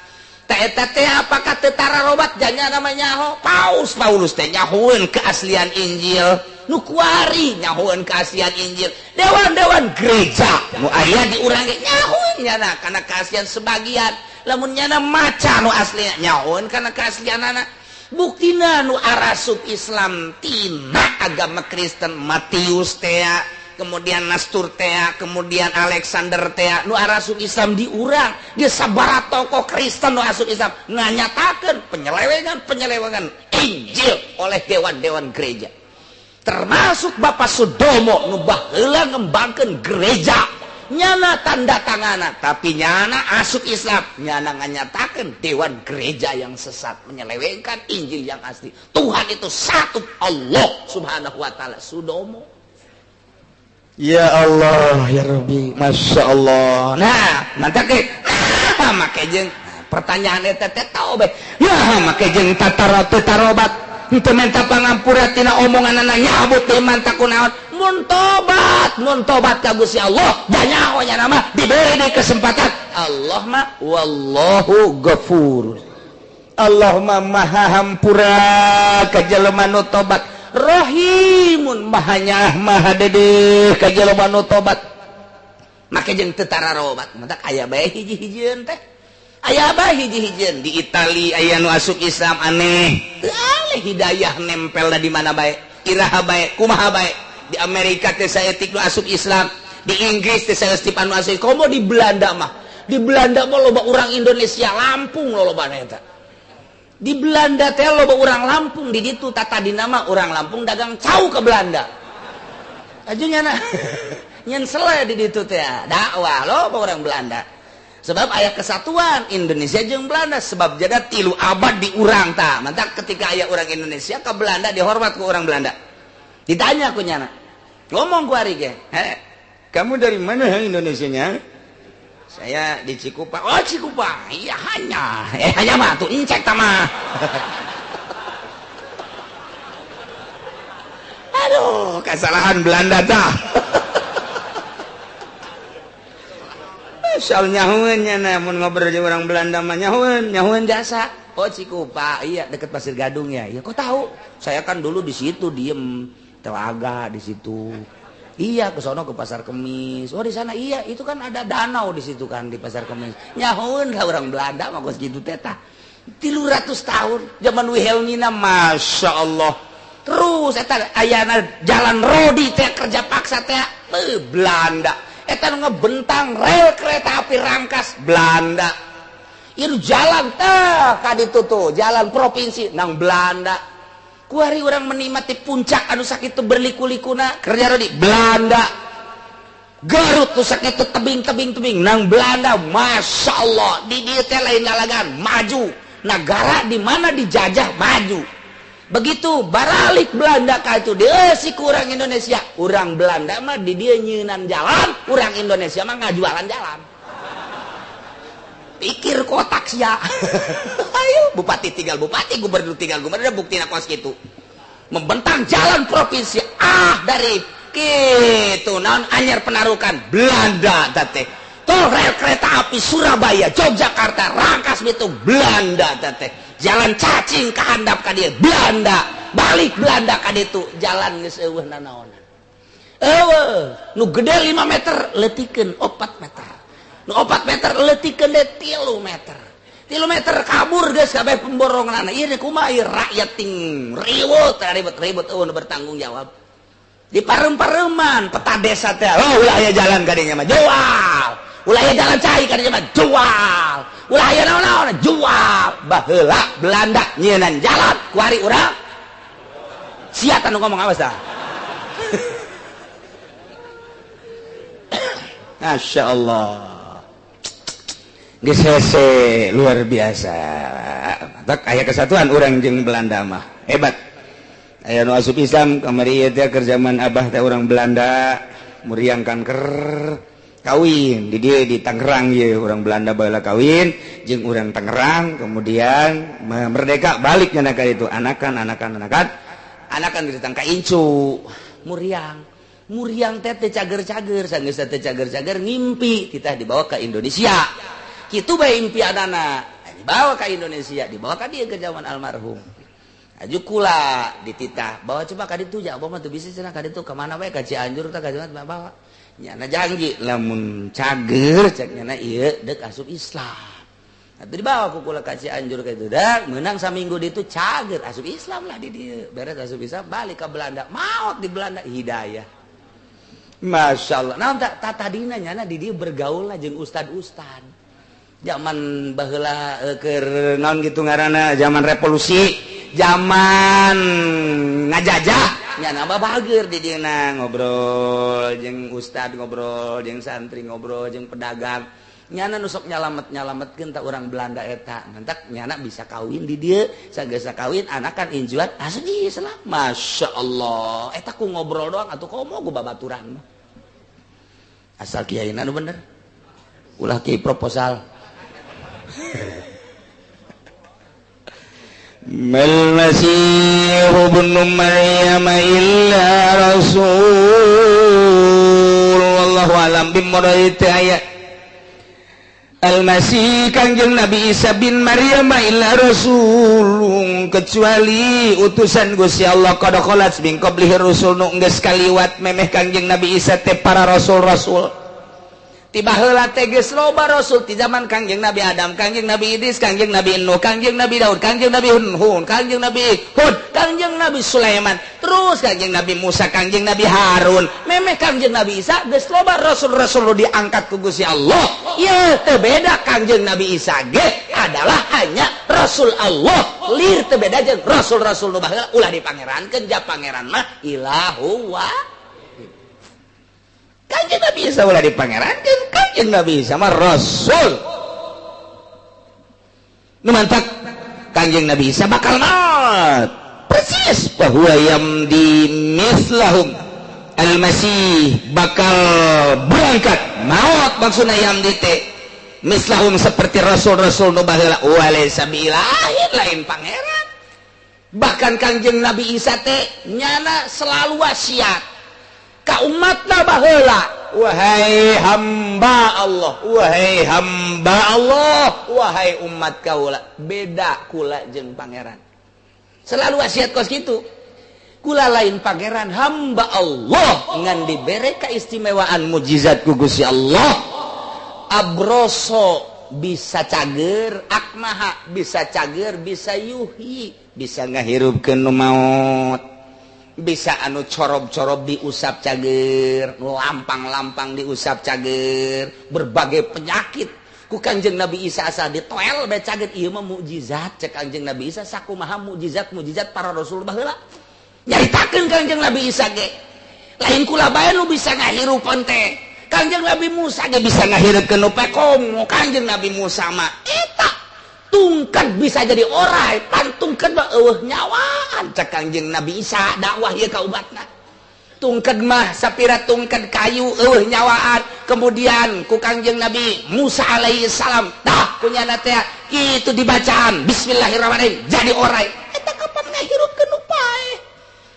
teh eta teh apakah teu tararobat janya namanya Paulus teh nyahoeun keaslian Injil nu kuari nyahoeun keaslian Injil dewan gereja nu aya di urang ge nyahoeun nyana kana keaslian sebagian lamun nyana maca nu asli nyahoeun kana keaslianana buktina nu arasup Islam tina agama Kristen Matius teh kemudian Nastur teh kemudian Alexander teh nu arasup Islam di urang dia sabaraha tokoh Kristen nu asup Islam nganyatakeun penyelewengan Injil oleh dewan gereja termasuk Bapak Sudomo nu baheula ngembangkeun gereja nyana tanda tangana tapi nyana asup Islam nyana nganyatakeun dewan gereja yang sesat menyelewengkan Injil yang asli Tuhan itu satu Allah subhanahu wa ta'ala Sudomo ya Allah ya Rabbi Masya Allah nah mantap ke make jeung pertanyaan eta teh taubeh ya make jeung tatarobat henteu minta pangampura tina omonganna nyabut teh manta kunaon mun tobat ka Gusti Allah danyaho nya nama diberi kesempatan Allah mah wallahu ghafur Allah mah maha hampura ka jelema nu tobat rahimun mahanya maha dedeh ka jelema nu tobat make jeung teu tararobat matak aya bae hiji-hijieun teh aya bae hiji-hijieun di Itali aya nu asup Islam aneh teu aleh hidayah nempel di mana bae iraha bae kumaha bae di Amerika teh saeutik nu asup Islam di Inggris teh saeutik anu asup komo di Belanda mah loba urang Indonesia Lampung loba eta di Belanda teh loba urang Lampung di ditu tata dina mah urang Lampung dagang cau ke Belanda ajunya na nyen sele di ditu teh dakwah loba urang Belanda sebab aya kesatuan Indonesia jeung Belanda sebab jada 3 abad di urang tah mantap ketika aya urang Indonesia ke Belanda dihormat ku urang Belanda ditanya ku nyana ngomong ku ari ge kamu dari mana Indonesianya saya di Cikupa oh Cikupa iya hanya mah tuh encek tama aduh kesalahan Belanda tah soal nyahuannya namun ngobrol aja orang Belanda mah nyahuan jasa. Oh Cikupa, iya deket Pasir Gadung ya. Ya kok tahu? Saya kan dulu di situ diem telaga di situ. Iya ke sono ke Pasar Kemis. Oh di sana iya itu kan ada danau di situ kan di Pasar Kemis. Nyahuan lah orang Belanda mah kos gitu teta. 300 tahun zaman Wilhelmina, masya Allah. Terus eta ayana jalan rodi teh kerja paksa teh Belanda. Eta ngebentang rel kereta api rangkas Belanda. Itu jalan kaditu tuh jalan provinsi nang Belanda. Kuari orang menikmati puncak anu sakitu berliku-likuna kerja rodi Belanda. Garut tuh sakitu tebing nang Belanda. Masya Allah di dia teh lain lalagan maju. Negara di mana dijajah maju. Begitu baralik Belanda ka itu dia si kurang Indonesia. Urang Belanda mah di dia nyeunan jalan, urang Indonesia mah ngajualan jalan. Pikir kotak sia. Ayo bupati tinggal bupati, gubernur tinggal gubernur, buktina kos gitu. Membentang jalan provinsi dari kitu naon anyar penarukan Belanda teh. Tol rel kereta api Surabaya, Yogyakarta, Rangkas Bitung Belanda teh. Jalan cacing ka handap ka dieu Belanda. Balik Belanda ka ditu jalan geus eueuh nanaonan. Eueuh nu gede 5 meter letikeun 4 meter. Nu 4 meter letikeun deh 3 meter. 3 meter kabur geus kabeh pemboronganna. Ieu kumaha ieu rakyat ting riweuh ribut eueuh bertanggung jawab. Di parem-pareman peta desa teh. Oh ulah aya jalan ka dieu mah jual. Ulah aya jalan cai ka dieu mah jual. Ulah aya naon-naon jual. Baheula Belanda nyeunan jalan ku ari urang. Sia anu ngomong awas dah. Masya Allah. Gesese luar biasa. Tak aya kesatuan urang jeung Belanda mah hebat. Aya nu asup Islam kamari ieu teh keur zaman Abah teh urang Belanda muriang kanker kawin di dia di Tangerang ya orang Belanda baheula kawin jeung urang Tangerang kemudian merdeka balik nya ka itu anakan di tangka incu muriang teh cager-cager sanggeus teh cager-cager ngimpi kita dibawa ke Indonesia kitu bae impianana dibawa ke Indonesia dibawa ka dieu ke zaman almarhum aju kula dititah bawa coba ka ditu ja apa mah teu bisa cenah ka ditu ka mana wae ka Cianjur teh ka mana bawa nyana janji lamun cager cek nyana ieu deuk asup Islam atuh dibawa ku kula ka Cianjur ka ditu dak meunang saminggu ditu cager asup Islam lah di dieu beres asup Islam balik ka Belanda maot di Belanda hidayah Masya Allah naon tadina nyana di dieu bergaul lah jeung ustad-ustad zaman baheula keur naon gitu ngaranna zaman revolusi zaman ngajajah nyana mah bager di dieu ngobrol jeung ustad ngobrol jeung santri ngobrol jeung pedagang nyana nu sok nyalametkeun ta urang Belanda eta nantak nyana bisa kawin di dieu sageus kawin anakan injuan asup Islam Masya Allah eta ku ngobrol doang atuh komo ku babaturan mah asal kiaina nu bener ulah kiai proposal mal masihu ibnu maryam illa rasul wallahu alam bimuraiti ayat al masih kangjeng Nabi Isa bin Maryam illa rasul kecuali utusan Gusti Allah qad khalat min qablihi rusul nu geus kaliwat memeh kangjeng Nabi Isa teh para rasul-rasul tiba heula teh geus loba rasul ti zaman kangjeng Nabi Adam, kangjeng Nabi Idris, kangjeng Nabi Nuh, kangjeng Nabi Daud, kangjeng Nabi Hud, kangjeng Nabi Hud, kangjeng Nabi Sulaiman, terus kangjeng Nabi Musa, kangjeng Nabi Harun, memeh kangjeng Nabi Isa geus loba rasul-rasul diangkat ku Gusti Allah. Ya teu beda kangjeng Nabi Isa ge adalah hanya rasul Allah. Lir teu beda jeung rasul-rasul nu baheula ulah dipangerankeun ja pangeran mah ilahu wa kanjeng Nabi Isa ulah dipangerankeun kanjeng Nabi Isa mah rasul nu mantak kanjeng Nabi Isa bakal maut persis bahwa yamdi mislahum al-masih bakal berangkat maut maksudna yamdi teh mislahum seperti rasul-rasul nu baheula walaysa bilahin lain pangeran bahkan kanjeng Nabi Isa teh nyana selalu wasiat ka umatna baheula wahai hamba Allah, wahai hamba Allah, wahai umat kaula. Beda kula jeung pangeran. Selalu wasiat kos kitu. Kula lain pangeran, hamba Allah ngan dibere keistimewaan mujizat ku Gusti Allah. Abroso bisa cager, akmaha bisa cager, bisa yuhi, bisa ngahirupkeun nu maot, bisa anu corob-corob diusap cager, nu lampang-lampang diusap cager, berbagai penyakit ku Kanjeng Nabi Isa asa ditoel bae cager. Ieu mah mukjizat cek Kanjeng Nabi Isa, sakumaha mukjizat para Rasul baheula. Nyaritakeun Kanjeng Nabi Isa ge. Lain kula bae nu bisa ngahirupan teh. Kanjeng Nabi Musa ge bisa ngahirupkeun nu pekom. Kanjeng Nabi Musa mah eta tungked bisa jadi orai, pantungked mah eueuh nyawaan cek Kanjeng Nabi Isa dakwah ieu ka umatna. Tungked mah sapira tungked kayu eueuh nyawaan. Kemudian ku Kanjeng Nabi Musa alaihi salam tah kunyana teh kitu dibacaan bismillahirrahmanirrahim jadi orai. Eta kapan ngahirupkeun nu paeh?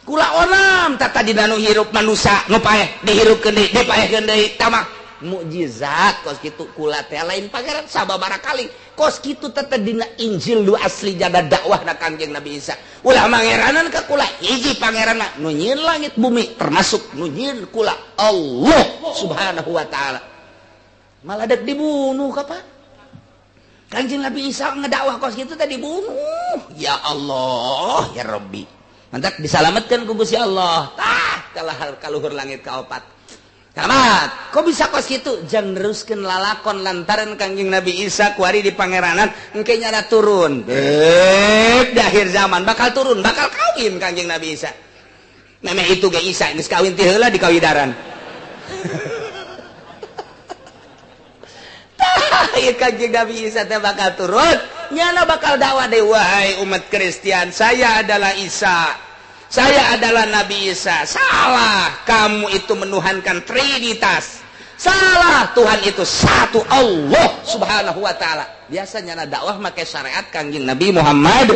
Kula onam tata dina nu hirup manusia nu paeh dihirupkeun deui dipaehkeun deui tamah mukjizat kos kitu. Kula teh lain pangeran sababaraha kali kos kitu teh dina Injil nu asli jada dakwahna Kanjeng Nabi Isa. Ulah mangeranan ka kula hiji pangeran nu nyieun langit bumi termasuk nu nyieun kula Allah Subhanahu wa taala. Malah dek dibunuh kapan? Kanjeng Nabi Isa ngedakwah kos kitu teh dibunuh. Ya Allah ya Rabbi. Mantak disalamatkan ku Gusti Allah. Tah kaluhur langit kaopat. Selamat. Kok bisa kos kitu? Jang neruskeun lalakon lantaran Kanjeng Nabi Isa kuari di pangeranan engke nyana turun. Di akhir zaman bakal turun, bakal kawin Kanjeng Nabi Isa. Memeh itu ge Isa geus kawin ti heula di kawidaran. Tah ieu Kanjeng Nabi Isa teh bakal turun. Nyana bakal dakwah deh, wahai umat Kristen, saya adalah Isa, saya adalah Nabi Isa. Salah, kamu itu menuhankan Trinitas. Salah, Tuhan itu satu, Allah Subhanahu wa taala. Biasanya nyana dakwah make syariat Kanjeng Nabi Muhammad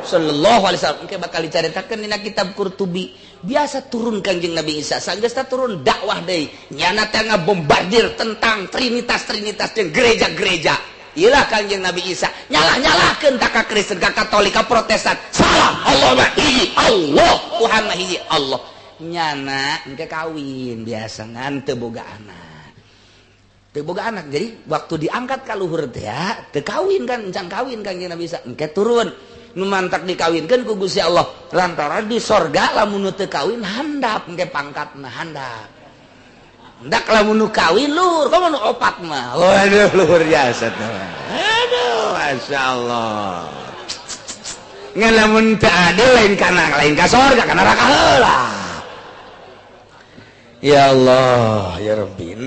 sallallahu alaihi wasallam. Engke bakal dicaritakeun dina kitab Qurtubi. Biasa turun Kanjeng Nabi Isa, sanggeusna turun dakwah deui. Nyana teh ngabombardir tentang Trinitas jeung gereja-gereja. Iyalah Kanjeng Nabi Isa nyalah-nyalahkeun ka Kristen, ka Katolik, ka Protestan. Salah, Allah mah hiji, Allah Tuhan mah hiji, Allah. Nyana engke kawin biasa ngan teu boga anak. Teu boga anak. Jadi waktu diangkat ka luhur teh teu kawin kan, encan kawin Kanjeng Nabi Isa. Engke turun nu mantak dikawinkeun ku Gusti Allah. Lantaran di sorga lamun teu kawin handap engke pangkatna handap. Ndak lamun nu kawin lur, komo nu opat mah. Waduh luhur biasa teh. Aduh, masyaallah. Ngan lamun teu adil lain ka sorga kana neraka heula. Ya Allah, ya Rabbi.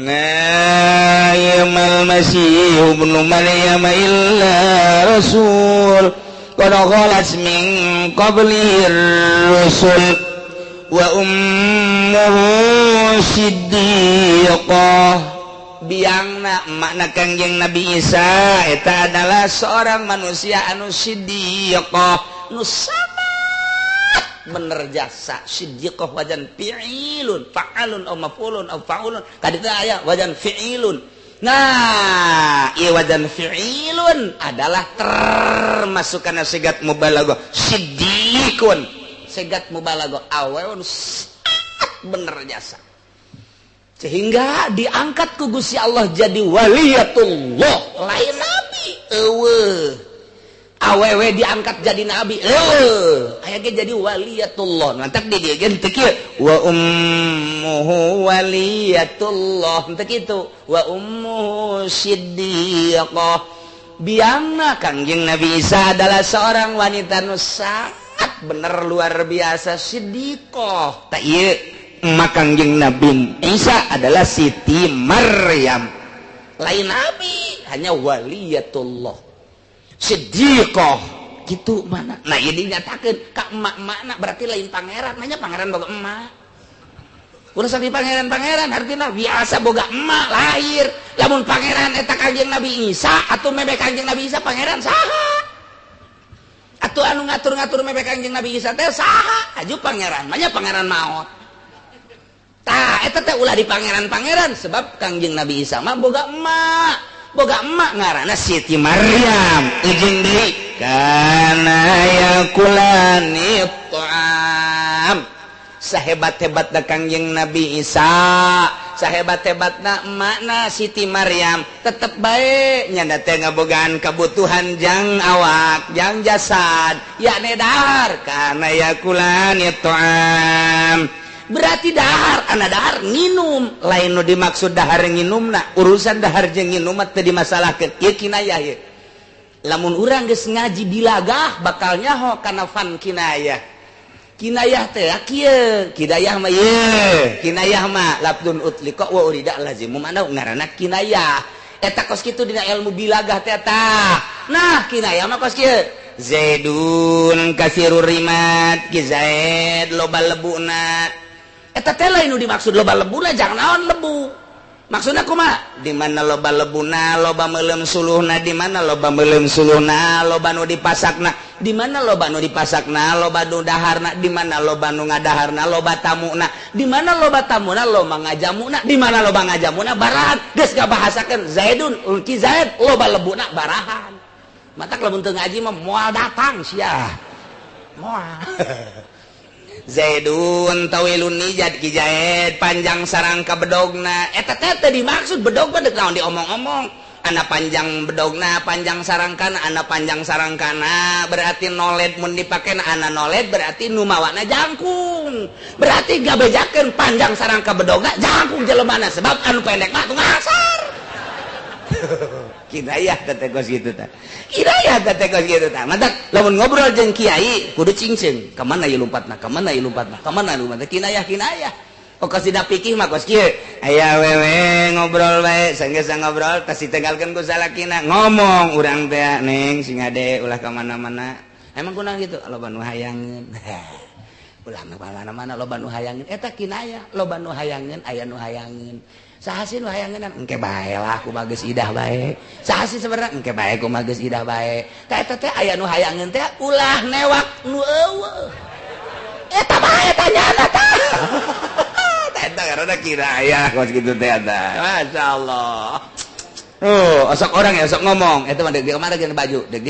Yamal masih ibnu Maryam illa rasul. Qad khalat min qablihi rusul. Wa ummuhu siddiqah. Biangna makna Kanjeng Nabi Isa eta adalah seorang manusia anu siddiqah, nu sangat bener jasa. Siddiqah wajan fi'ilun, fa'alun aw maf'ulun aw fa'ulun. Kadita aya wajan fi'ilun. Nah, ieu wajan fi'ilun adalah termasuk kana sigat mubalaghah. Siddiqun segat mubalaghah aweun bener jasa sehingga diangkat ku Gusti Allah jadi waliyatullah lain nabi eueuh awewe diangkat jadi nabi eueuh aya ge jadi waliyatullah nantak di dieu ge teu kieu wa ummuhu waliyatullah teu kitu wa ummuhu siddiqah. Biangna Kanjeng Nabi Isa adalah seorang wanita nu bener luar biasa siddiqah. Tak ieu emak Kanjeng Nabi Isa adalah Siti Maryam. Lain nabi, hanya waliyatullah. Siddiqah kitu mana? Nah, ieu dinyatakeun ka emak-emakna berarti lain pangeran, nanya pangeran boga emak. Urusan di pangeran-pangeran artinya biasa boga emak lahir. Lamun pangeran eta Kanjeng Nabi Isa atuh meme Kanjeng Nabi Isa pangeran saha? Atuh anu ngatur-ngatur mebek Kanjeng Nabi Isa teh saha? Aju pangeran, manya pangeran maot. eta teh ulah di pangeran-pangeran sebab Kangjeng Nabi Isa mah boga emak ngaranna Siti Maryam jeung deui kana yakulani ta'am sahebat-hebatna Kangjeng Nabi Isa sahebat-hebatna emakna Siti Maryam tetep bae nyanda teh ngabogaan kabutuhan jang awak jang jasad yakni dahar kana yakulani ta'am berarti dahar anak dahar nginum lain nu dimaksud dahar nginumna urusan dahar jeung nginum teh dimasalahkeun ieu kinayah ye lamun urang geus ngaji bilagah bakal nyaho kana fan kinayah teh kieu kinayah mah ye kinayah mah labdun utliqa wa urida lazim mana ngaranna kinayah eta kos kitu dina ilmu bilagah teh tah nah kinayah mah kos kieu Zaidun kasirur rimat ki Zaid loba lebuna eta teh lain nu dimaksud loba lebuna jangan naon lebu maksudna kumaha di mana loba lebuna loba meuleum suluhna di mana loba meuleum suluhna loba nu dipasakna di mana loba nu dipasakna loba nu daharna di mana loba nu ngadaharna loba tamuna di mana loba tamuna loba ngajamuna di mana loba ngajamuna barahan geus ngabahasakeun Zaidun ulki Zaid loba lebuna barahan matak lamun teu ngaji mah moal datang sia moal Zaidun tawilun nijad ki Zaid panjang sarangka bedogna eta teh dimaksud bedog mah deuk naon diomong-omong ana panjang bedogna panjang sarangkana ana panjang sarangkana berarti noled mun dipakena ana noled berarti nu mawana jangkung berarti gabejakeun panjang sarangka bedogna jangkung jelemana sebab anu pendek mah teu ngasar kinayah teh kos kitu tah kinayah teh kos kitu tah matak lamun ngobrol jeung kiai kudu cingceung ka mana ieu lompatna ka mana ieu lompatna ka mana lompatna kinayah pokos dina pikih mah kos kieu aya wewe ngobrol bae sanggeus ngobrol tas ditinggalkeun ku salakina ngomong urang teh neng sing ade ulah ka mana-mana emang kunaon kitu loba nu hayangeun ulah ka mana-mana loba nu hayangeun eta kinayah loba nu hayangeun aya nu hayangeun sahasin wayangeunna engke bae lah ku bageus idah bae sahasin sebenarnya engke bae ku bageus idah bae ka eta teh aya nu hayangeun teh ulah newak nu eueuh eta bae tanyana tah eta karana kinayah kos kitu teh eta masyaallah osok orang ya osok ngomong eta mah deuk di kamar geus baju deuk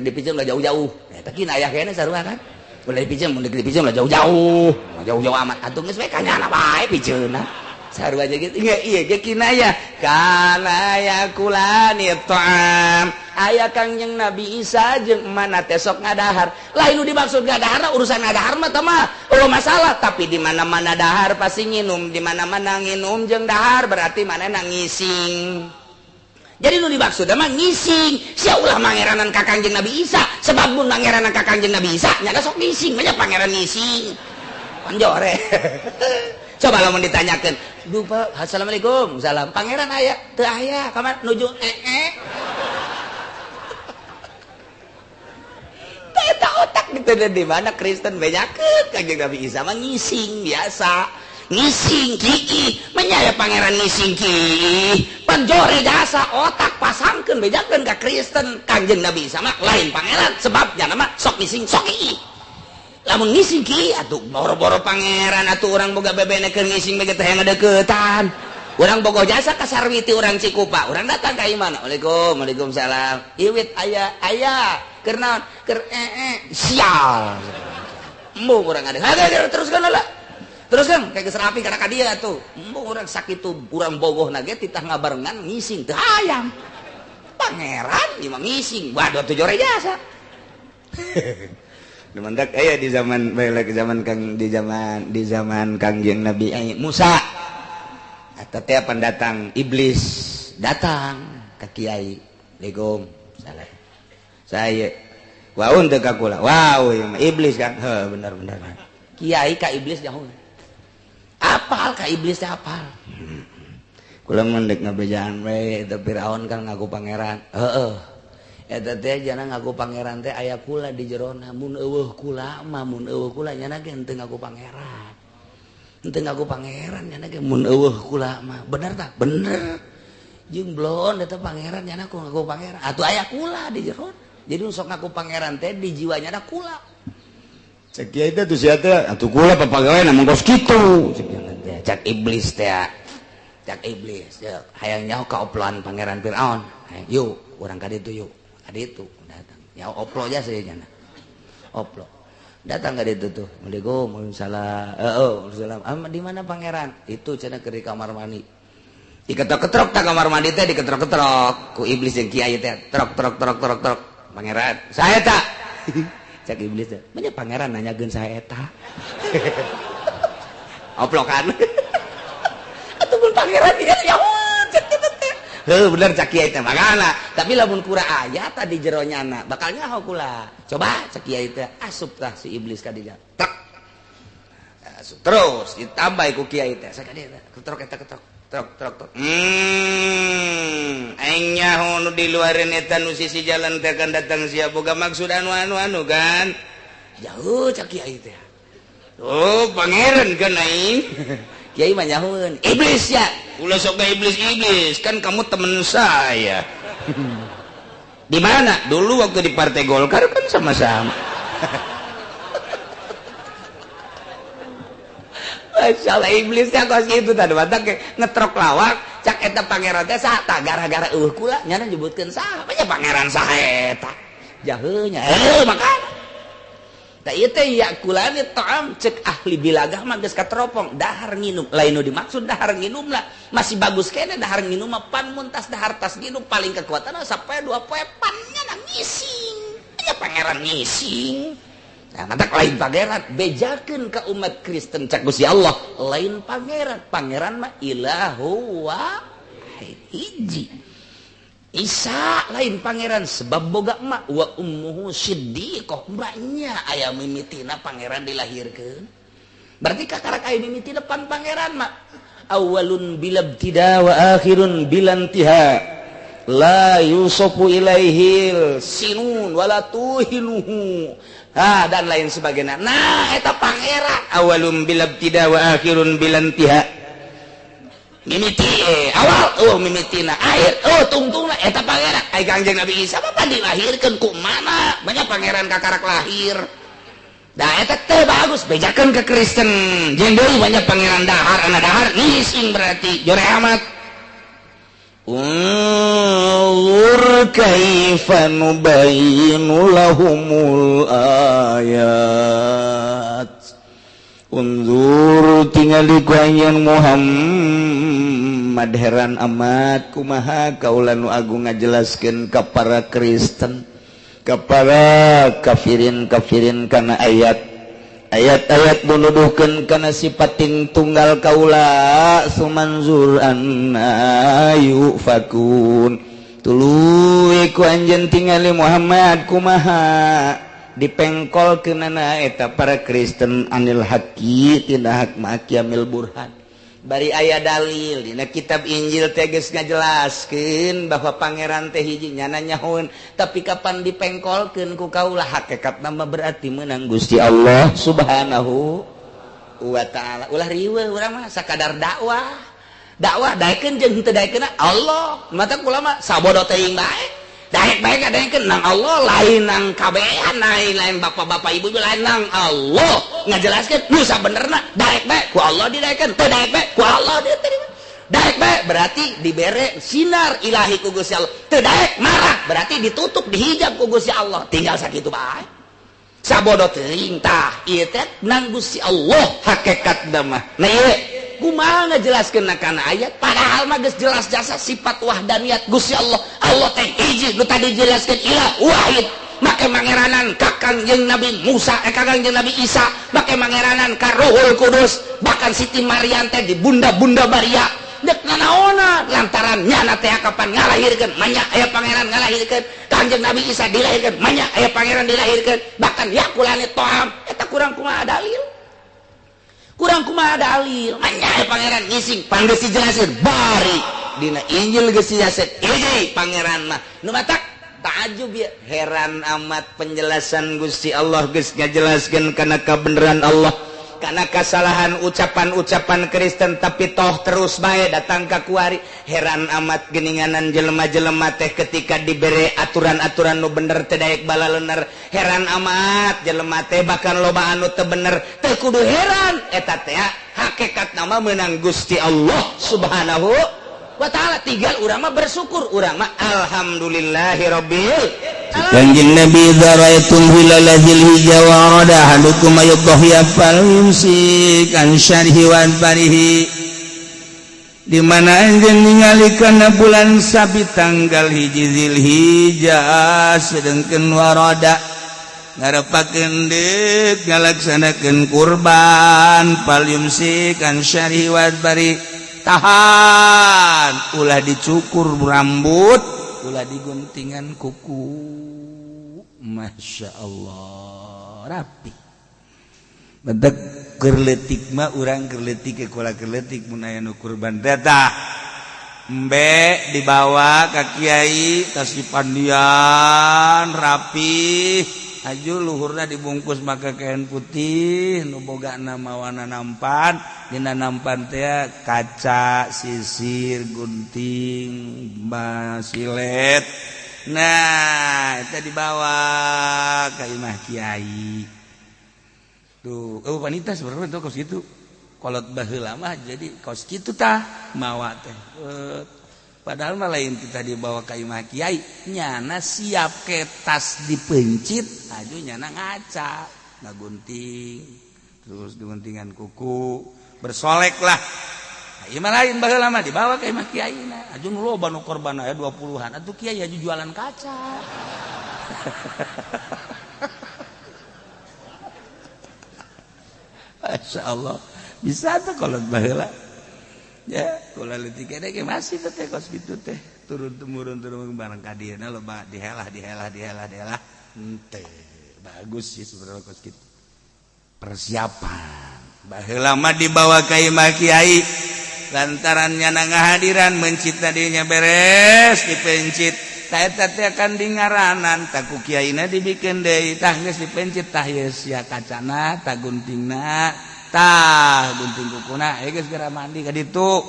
dipinjem lah jauh-jauh eta kinayah kene sarua kan boleh dipinjem mun deuk dipinjem lah jauh-jauh amat atuh geus we kanyana bae pinjeunna sarua aja gitu iya ge kinayah kana yakulani ta'am aya Kangjeng Nabi Isa jeung mana teh sok ngadahar lain nu dimaksud ngadahar urusan ngadahar mah teh mah eueuh masalah tapi di mana-mana dahar pasti nginum di mana-mana nginum jeung dahar berarti manehna ngising jadi nu dimaksud mah ngising sia ulah mangeranan ka Kangjeng Nabi Isa sebab mun mangeranan ka Kangjeng Nabi Isa nya sok ngising mah pangeran ngising panjore coba lamun ditanyakeun duh Pak assalamualaikum salam pangeran aya teu aya kamar nuju eta otak gitu di mana Kristen banyakeun Kangjeng Nabi Isa mah ngising biasa ngising kiih menyaya pangeran ngising kiih panjori jasa otak pasangkeun bejakeun ka Kristen Kangjeng Nabi Isa mah lain pangeran sebabnya nama sok ngising sok kiih lamun ngising ki atuh boro-boro pangeran atuh urang boga bebenekeun ngising bege teh ngadeuketan urang boga jasa ka sarwiti urang Cikupa urang datang ka imana waalaikumsalam iwit aya keur naon keur sial embung urang ngadeu teruskeun heula teruskeun kayak geus rapi kana ka dieu atuh embung urang sakitu urang bogohna ge titah ngabarengan ngising teu hayang pangeran ieu mah ngising waduh atuh jore jasa Demendak aya di zaman di zaman Kangjeng Nabi Musa. Eta teh pendatang iblis datang ka kiai. Assalamualaikum. Salam. Saya waun teu ka kula. Wow, iblis kan. Heuh bener. Kiai ka iblis jauh. Apal ka iblis teh apal. Kula mendek ngabejaan we teu Firaun kan ngaku pangeran. Heeh. Eta teh jana ngaku pangeran teh aya kula di jerona mun eueuh kula mah mun eueuh kula nyana ge henteu ngaku pangeran henteu ngaku pangeran nyana ge mun eueuh kula mah bener tah bener jeung blon eta pangeran nyana ku ngaku pangeran atuh aya kula di jerona jadi sok ngaku pangeran teh di jiwanya ada kula cek kieu teh tuh sia teh atuh kula papagaweana mung kos kitu cek jangan teh cak iblis teh cak iblis hayang nyaho ka oploan pangeran Firaun yuk urang ka ditu yuk ka ditu datang nyaho oplo aja seunya oplo datang ka ditu tuh Waalaikumsalam di mana pangeran itu cenah keur di kamar mandi diketrok-ketrok tak kamar mandi teh diketrok-ketrok ku iblis jeung kiai teh trok pangeran saya tak cak iblis teh banyak pangeran nanyakeun saya eta oplokan ataupun pangeran ieu ya cak kitu teh heuh bener cak kiai teh makana tapi lamun kura aya tadi jero nyana bakal nyaho kula coba cak kiai teh asup tah si iblis ka dinya tak asup terus ditambah ku kiai teh sakade ketrok eta ketrok trok aing nyaho nu di luareun eta nu sisi jalan teh kan datang sia boga maksud anu kan jauh cak kiai teh oh pangeran kan aing kiai mah nyahoeun iblis ya ulah sok iblis kan kamu teman saya di mana dulu waktu di Partai Golkar kan sama-sama Masalah iblisnya kos gitu tadi batak ngetrok lawak cak eta pangeran teh sata gara-gara kula nyana nyebutkeun saha nya pangeran saha eta jaheunya makana da ieu teh ya kulani ta'am cek ahli bilagah mah geus kateropong dahar nginum lain nu dimaksud dahar nginum lah masih bagus kene dahar nginum mah pan muntas dahar tas nginum paling kekuatan sampai 2 poe pannya ngising nya pangeran ngising. Nah, matak lain pangeran bejakeun ka umat Kristen cak Gusti Allah lain pangeran mah ilahu wahid hiji Isa lain pangeran sebab boga emak wa ummuhu siddiqah mbaknya aya mimitina pangeran dilahirkeun berarti kakarak aya mimitina pan pangeran mah awalun bilabtida wa akhirun bilantiha la yusofu ilaihil sinun wala tuhinuhu dan lain sebagainya. Nah eta pangeran awalum bilabtida wa akhirun bilantiha mimiti awal mimitina akhir tungtungna eta pangeran ai Kangjeng Nabi Isa apa dilahirkeun ku mana banyak pangeran kakarak lahir da eta teh bagus bejakeun ke Kristen jeung deui banyak pangeran dahar ana dahar ngising berarti jore amat Unzur kaifa nubayyinu lahumul ayat Unzur tingali ku anjeun Muhammad heran amat kumaha kaula nu agung ngajelaskeun ka para Kristen ka para kafirin kana ayat-ayat menuduhkeun kana sipating tunggal kaula sumanzur anna yufakun tuluy ku anjeun tingali Muhammad kumaha dipengkolkeunana eta para Kristen anil haqi tina hak makiamil burhan bari aya dalil dina kitab Injil teh geus ngajelaskeun bahwa pangeran teh hiji nyana nyahoeun tapi kapan dipengkolkeun ku kaula hakikatna mah berarti meunang Gusti Allah Subhanahu wa taala ulah riweuh urang mah sakadar dakwah daekeun jeung henteu daekeunna Allah mata kula mah sabodo teuing bae daek bae ngadaekeun nang Allah lain nang kabehan lain bapak-bapak ibu lain nang Allah ngajelaskeun nu sabenerna daek bae ku Allah didaekeun teu daek bae ku Allah diterima daek bae berarti dibere sinar ilahi ku Gusti Allah teu daek marah berarti ditutup dihijab ku Gusti Allah tinggal sakitu bae sabodo teuing tah ieu teh nang Gusti Allah hakikatna mah nah ieu kumaha ngajelaskeun kana ayat padahal mah geus jelas jasa sifat wahdaniyat Gusti Allah Allah teh hiji nu tadi jelaskeun ilah wahid make mangeranan ka Kangjeng Nabi Musa ka Kangjeng Nabi Isa make mangeranan ka Ruhul Kudus bahkan Siti Maryam teh di bunda-bunda Maria dek nanaona lantaran nyana teh kapan ngalahirkeun manya aya pangeran ngalahirkeun Kangjeng Nabi Isa dilahirkeun manya aya pangeran dilahirkeun bahkan yakulani toam eta kurang kumaha dalil manya pangeran ngising panggeus dijelaseun bari dina Injil geus dijelaseun hiji pangeran mah nu matak taajub ya heran amat penjelasan Gusti Allah geus ngajelaskeun kana kabeneran Allah karena kesalahan ucapan-ucapan Kristen tapi toh terus bae datang ka kuari. Heran amat geninganan jelema-jelema teh ketika diberi aturan-aturan nu bener teh daek balalener. Heran amat jelema teh bahkan loba anu teu bener teu kudu heran eta teh hakikat nama meunang Gusti Allah Subhanahu wa ta'ala. Tinggal urang mah bersyukur, urang mah alhamdulillahirabbil Kanjeng Nabi zaraitum hilal dzilhijjah wa arada hadukum ayudhiya fal yumsik an syarhi wa barihi. Di mana anjeun ningalikeun bulan Sabi tanggal hiji Dzilhijjah sedengkeun warada ngarepakeun deuk ngalaksanakeun kurban fal yumsik an syarhi wa barihi. Tahan ulah dicukur rambut, ulah diguntingan kuku. Masya Allah rapi. Bentuk gerletik mah urang gerletik ke kula gerletik mun aya nu kurban datah. Embe dibawa ka kiai tas dipandian rapi. Aju luhurna dibungkus maka kain putih nu boga nama warna nampan dina nampan teh kaca sisir gunting basilet. Nah itu dibawa ka imah kiai tuh wanita sebenarnya tuh kos gitu kolot baheula mah jadi kos gitu tah mawa teh padahal mah lain kita dibawa ka imah kiai nyana siap ke tas dipencit aju nyana ngaca ngagunting terus diguntingan kuku bersolek lah ieu mah lain baheula mah dibawa ka imah kiai na aju nu loba nu korban aya 20-an atuh kiai aju jualan kaca Masya Allah bisa tuh kolot baheula ya kula leutik kene ge masih teh kos kitu teh turun temurun barang ka dieuna loba dihelah henteu bagus sih sebenarnya kos kitu persiapan baheula mah dibawa ka imah kiai lantaran nyana ngahadiran mencitna dinya beres dipencit tah eta teh akan dingaranan tah ku kiaina dibikeun deui tah geus dipencit tah ieu sia kacana tah guntingna tah gunting kukuna geus geura mandi ka ditu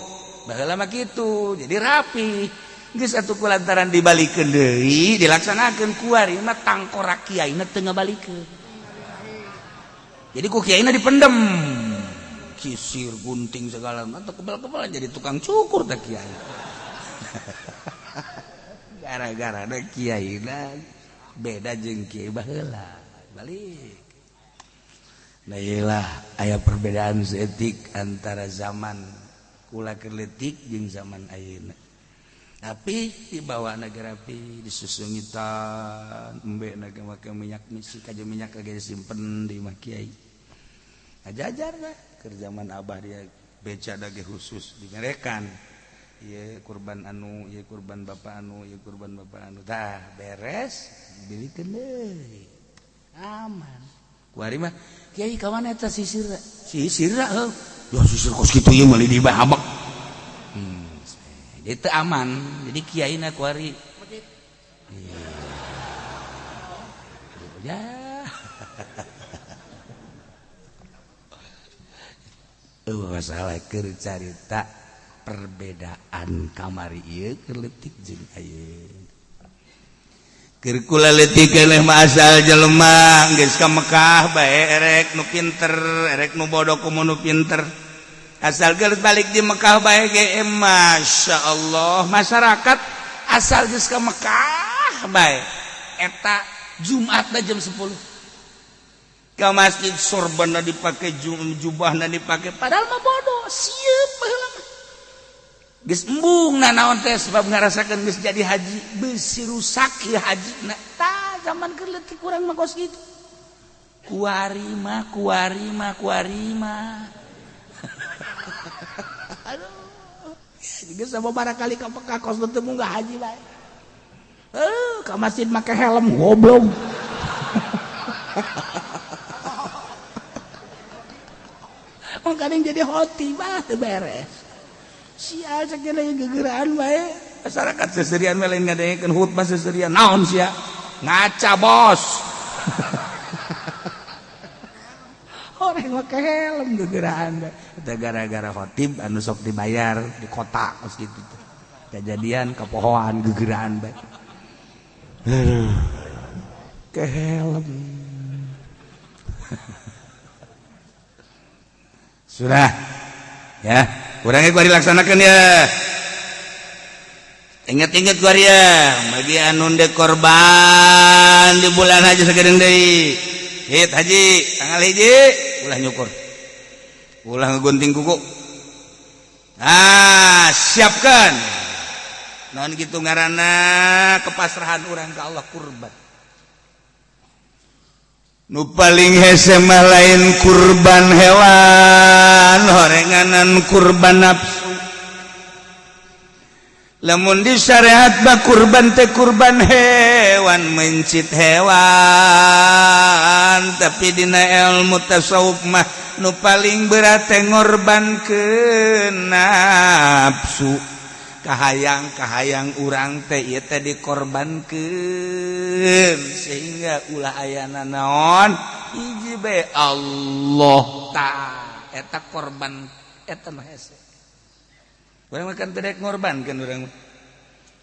baheula mah kitu jadi rapi geus atuh kulantaran dibalikeun deui dilaksanakeun kuari mah tangkorak kiaina teu ngabalikeun jadi ku kiaina dipendem sisir gunting segala macam kebal-kebal jadi tukang cukur teh kiai gara-gara ada kiaina beda jeung kiai baheula balik. Nah iyalah aya perbedaan seetik antara zaman kula kerletik jeung zaman ayeuna. Tapi dibawa negara rapi disusungitan embe na make minyak misi kaja minyak lagi disimpen di imah kiai. Ajajar lah keur zaman abah dia beca dage khusus dimerekan. Ieu kurban anu, ieu kurban bapak anu, ieu kurban bapak anu. Tah beres dibilikeun deui. Aman. Kuari mah kiai ka mana eta sisir? Sisir heuh. Ya sisir kos kitu ieu meuli dibahabak. Itu aman. Jadi kiaina kuari. Ya. Masalah keur carita perbedaan kamari ieu keur leutik jeung ayeuna. Keur kula leutik keneh mah asal jelema geus ka Mekah bae erek nu pinter, erek nu bodoh kumu nu pinter. Asal geus balik di Mekah bae ge masyaallah masyarakat asal geus ka Mekah bae eta Jumatna jam 10. Ka masjid sorbanna dipake jubahna dipake padahal mah bodoh sieup baheula mah. Geus embung naon teh sebab ngarasakeun geus jadi haji beusi rusak ieu hajina. Tah zaman keur leutik urang mah kos kitu. Kuari mah. Aduh. Geus sababaraha kali ka Mekah kos teu munggah haji bae. Ka masjid make helm goblok. Kadang jadi hoti bah teu beres. Sia sakena gegeraan bae. Masyarakat seserian we lain ngadengekeun khutbah seserian naon sia? Ngaca bos. Orang make helm gegeraan eta gara-gara khotib anu sok dibayar di kota kos kitu teh kejadian kepohoan gegeraan bae ke helm sudah ya kurangnya gua dilaksanakan ya. Ingat-ingat gua ya, bagi anu dek korban di bulan haji sagedeung deui. Hit haji, tanggal hiji ulah nyukur. Ulah ngegunting kuku. Siapkan. Naon kitu ngaranna kepasrahan urang ka Allah kurban. Nu paling hese mah lain kurban hewan, horenganan kurban nafsu. Lamun di syariat ba kurban teh kurban hewan mencit hewan tapi dina ilmu tasawuf mah nu paling berat teh ngorbankeun nafsu kahayang urang teh ieu teh dikorbankeun sehingga ulah ayana naon hiji bae Allah taala eta korban eta mah hese. Urang makan tedek ngorbankeun urang.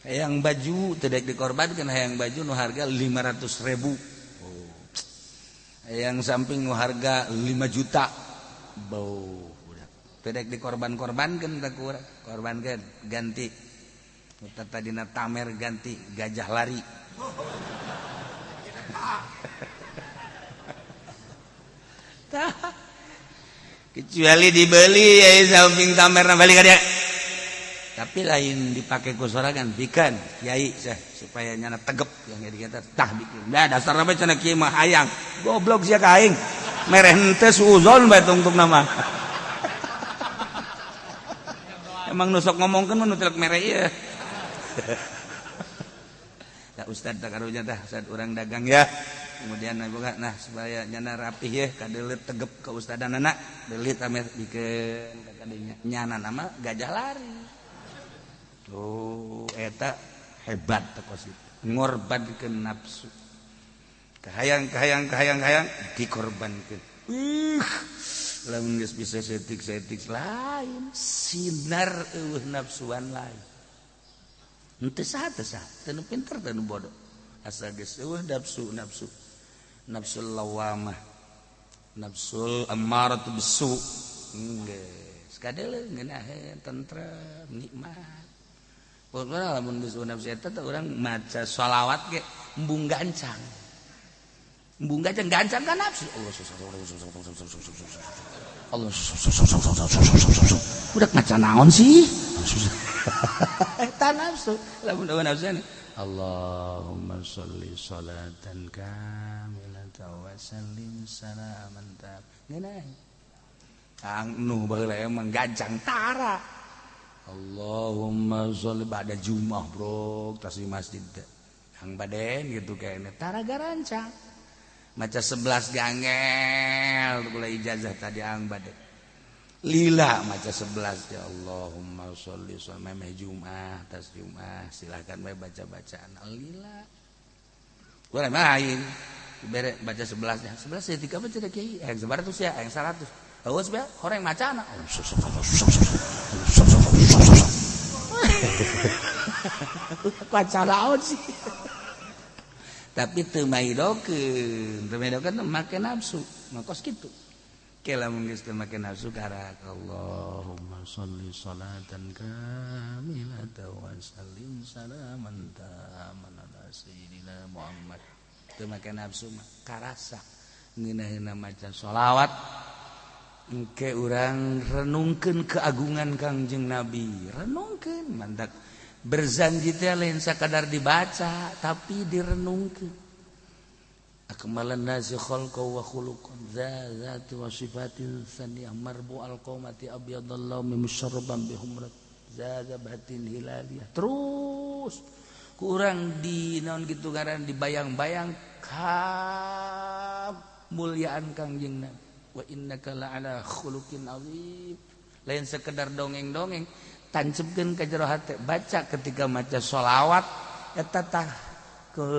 Hayang baju tedek dikorbankeun hayang baju nu harga 500.000. Hayang samping nu harga 5 juta. Bau budak. Tedek dikorban-korbankeun tak urang. Korbankeun ganti. Eta tadina tamer ganti gajah lari. Kecuali dibeli ya samping tamerna balik ka dia. Tapi lain dipakai ku sorangan bikin kiai supaya nyana tegep yang jadi kata tah bikin dah dasarna bae cenah kiai mah hayang goblok sia ka aing mereh henteu suuzon bae tungtung nama emang nu sok ngomongkeun mah nu telek mereh ieu tah ustad tah karunya tah ustad urang dagang ya kemudian nah supaya nyana rapih ya kadeuleut tegep ka ustadanana deuleut ame bikin kadinya nyana nama gajah lari. Oh, eta hebat tekos itu. Ngorbankeun nafsu. Kahayang dikorbankeun. Lamun geus bisa setik lain, sinar eueuh nafsuan lain. Henteu saha teu nu pinter teu nu bodoh. Asa geus eueuh nafsu. Nafsul lawamah. Nafsul ammaratu bisu. Geus kadeuleung ngeunaheun tentrem nikmat. Pokoknya lamun geus nafsu eta teh urang maca shalawat ge embung gancang kan nafsu Allah udah maca naon sih eta nafsu lamun nafsu Allahumma sholli sholatan kamilatan wa sallim salaman tam ngeunah anu baheula emang gancang tara Allahumma sholli ba'da Jumat bro tas di masjid hang baden gitu kayaknya tara garancang maca 11 gangel kula ijazah tadi hang baden lila maca 11 ya Allahumma sholli memeh Jumat tas Jumat silakan bae baca-bacaan lila urang main bere baca 11 nya 11 setika baca teh kiai yang 100 ya yang 100 awas bae horeng macana kacaraon sih tapi teu maidokeun make nafsu makos kitu ke lamun geus teu make nafsu karak Allahumma sholli sholatan kamilatan wa sallim salaman taman ala sayyidina Muhammad teu make nafsu mah karasa ngeunaheuna maca sholawat engke urang renungkeun keagungan Kangjeng Nabi renungkeun mandak berzanji teh lain sakadar dibaca tapi direnungkeun akmalan nasi khalqa wa khuluqan zati wa sifatin saniyah marbu alqamati abyadallahu mimusharraban bihumrat zaza batin hilaliyah terus kurang di naon kitu ngaran dibayang-bayang kamulyaan Kangjeng Nabi wa innaka la'ala khuluqin azim lain sekedar dongeng-dongeng tancepkeun ka jero hate baca ketika maca sholawat eta tah ke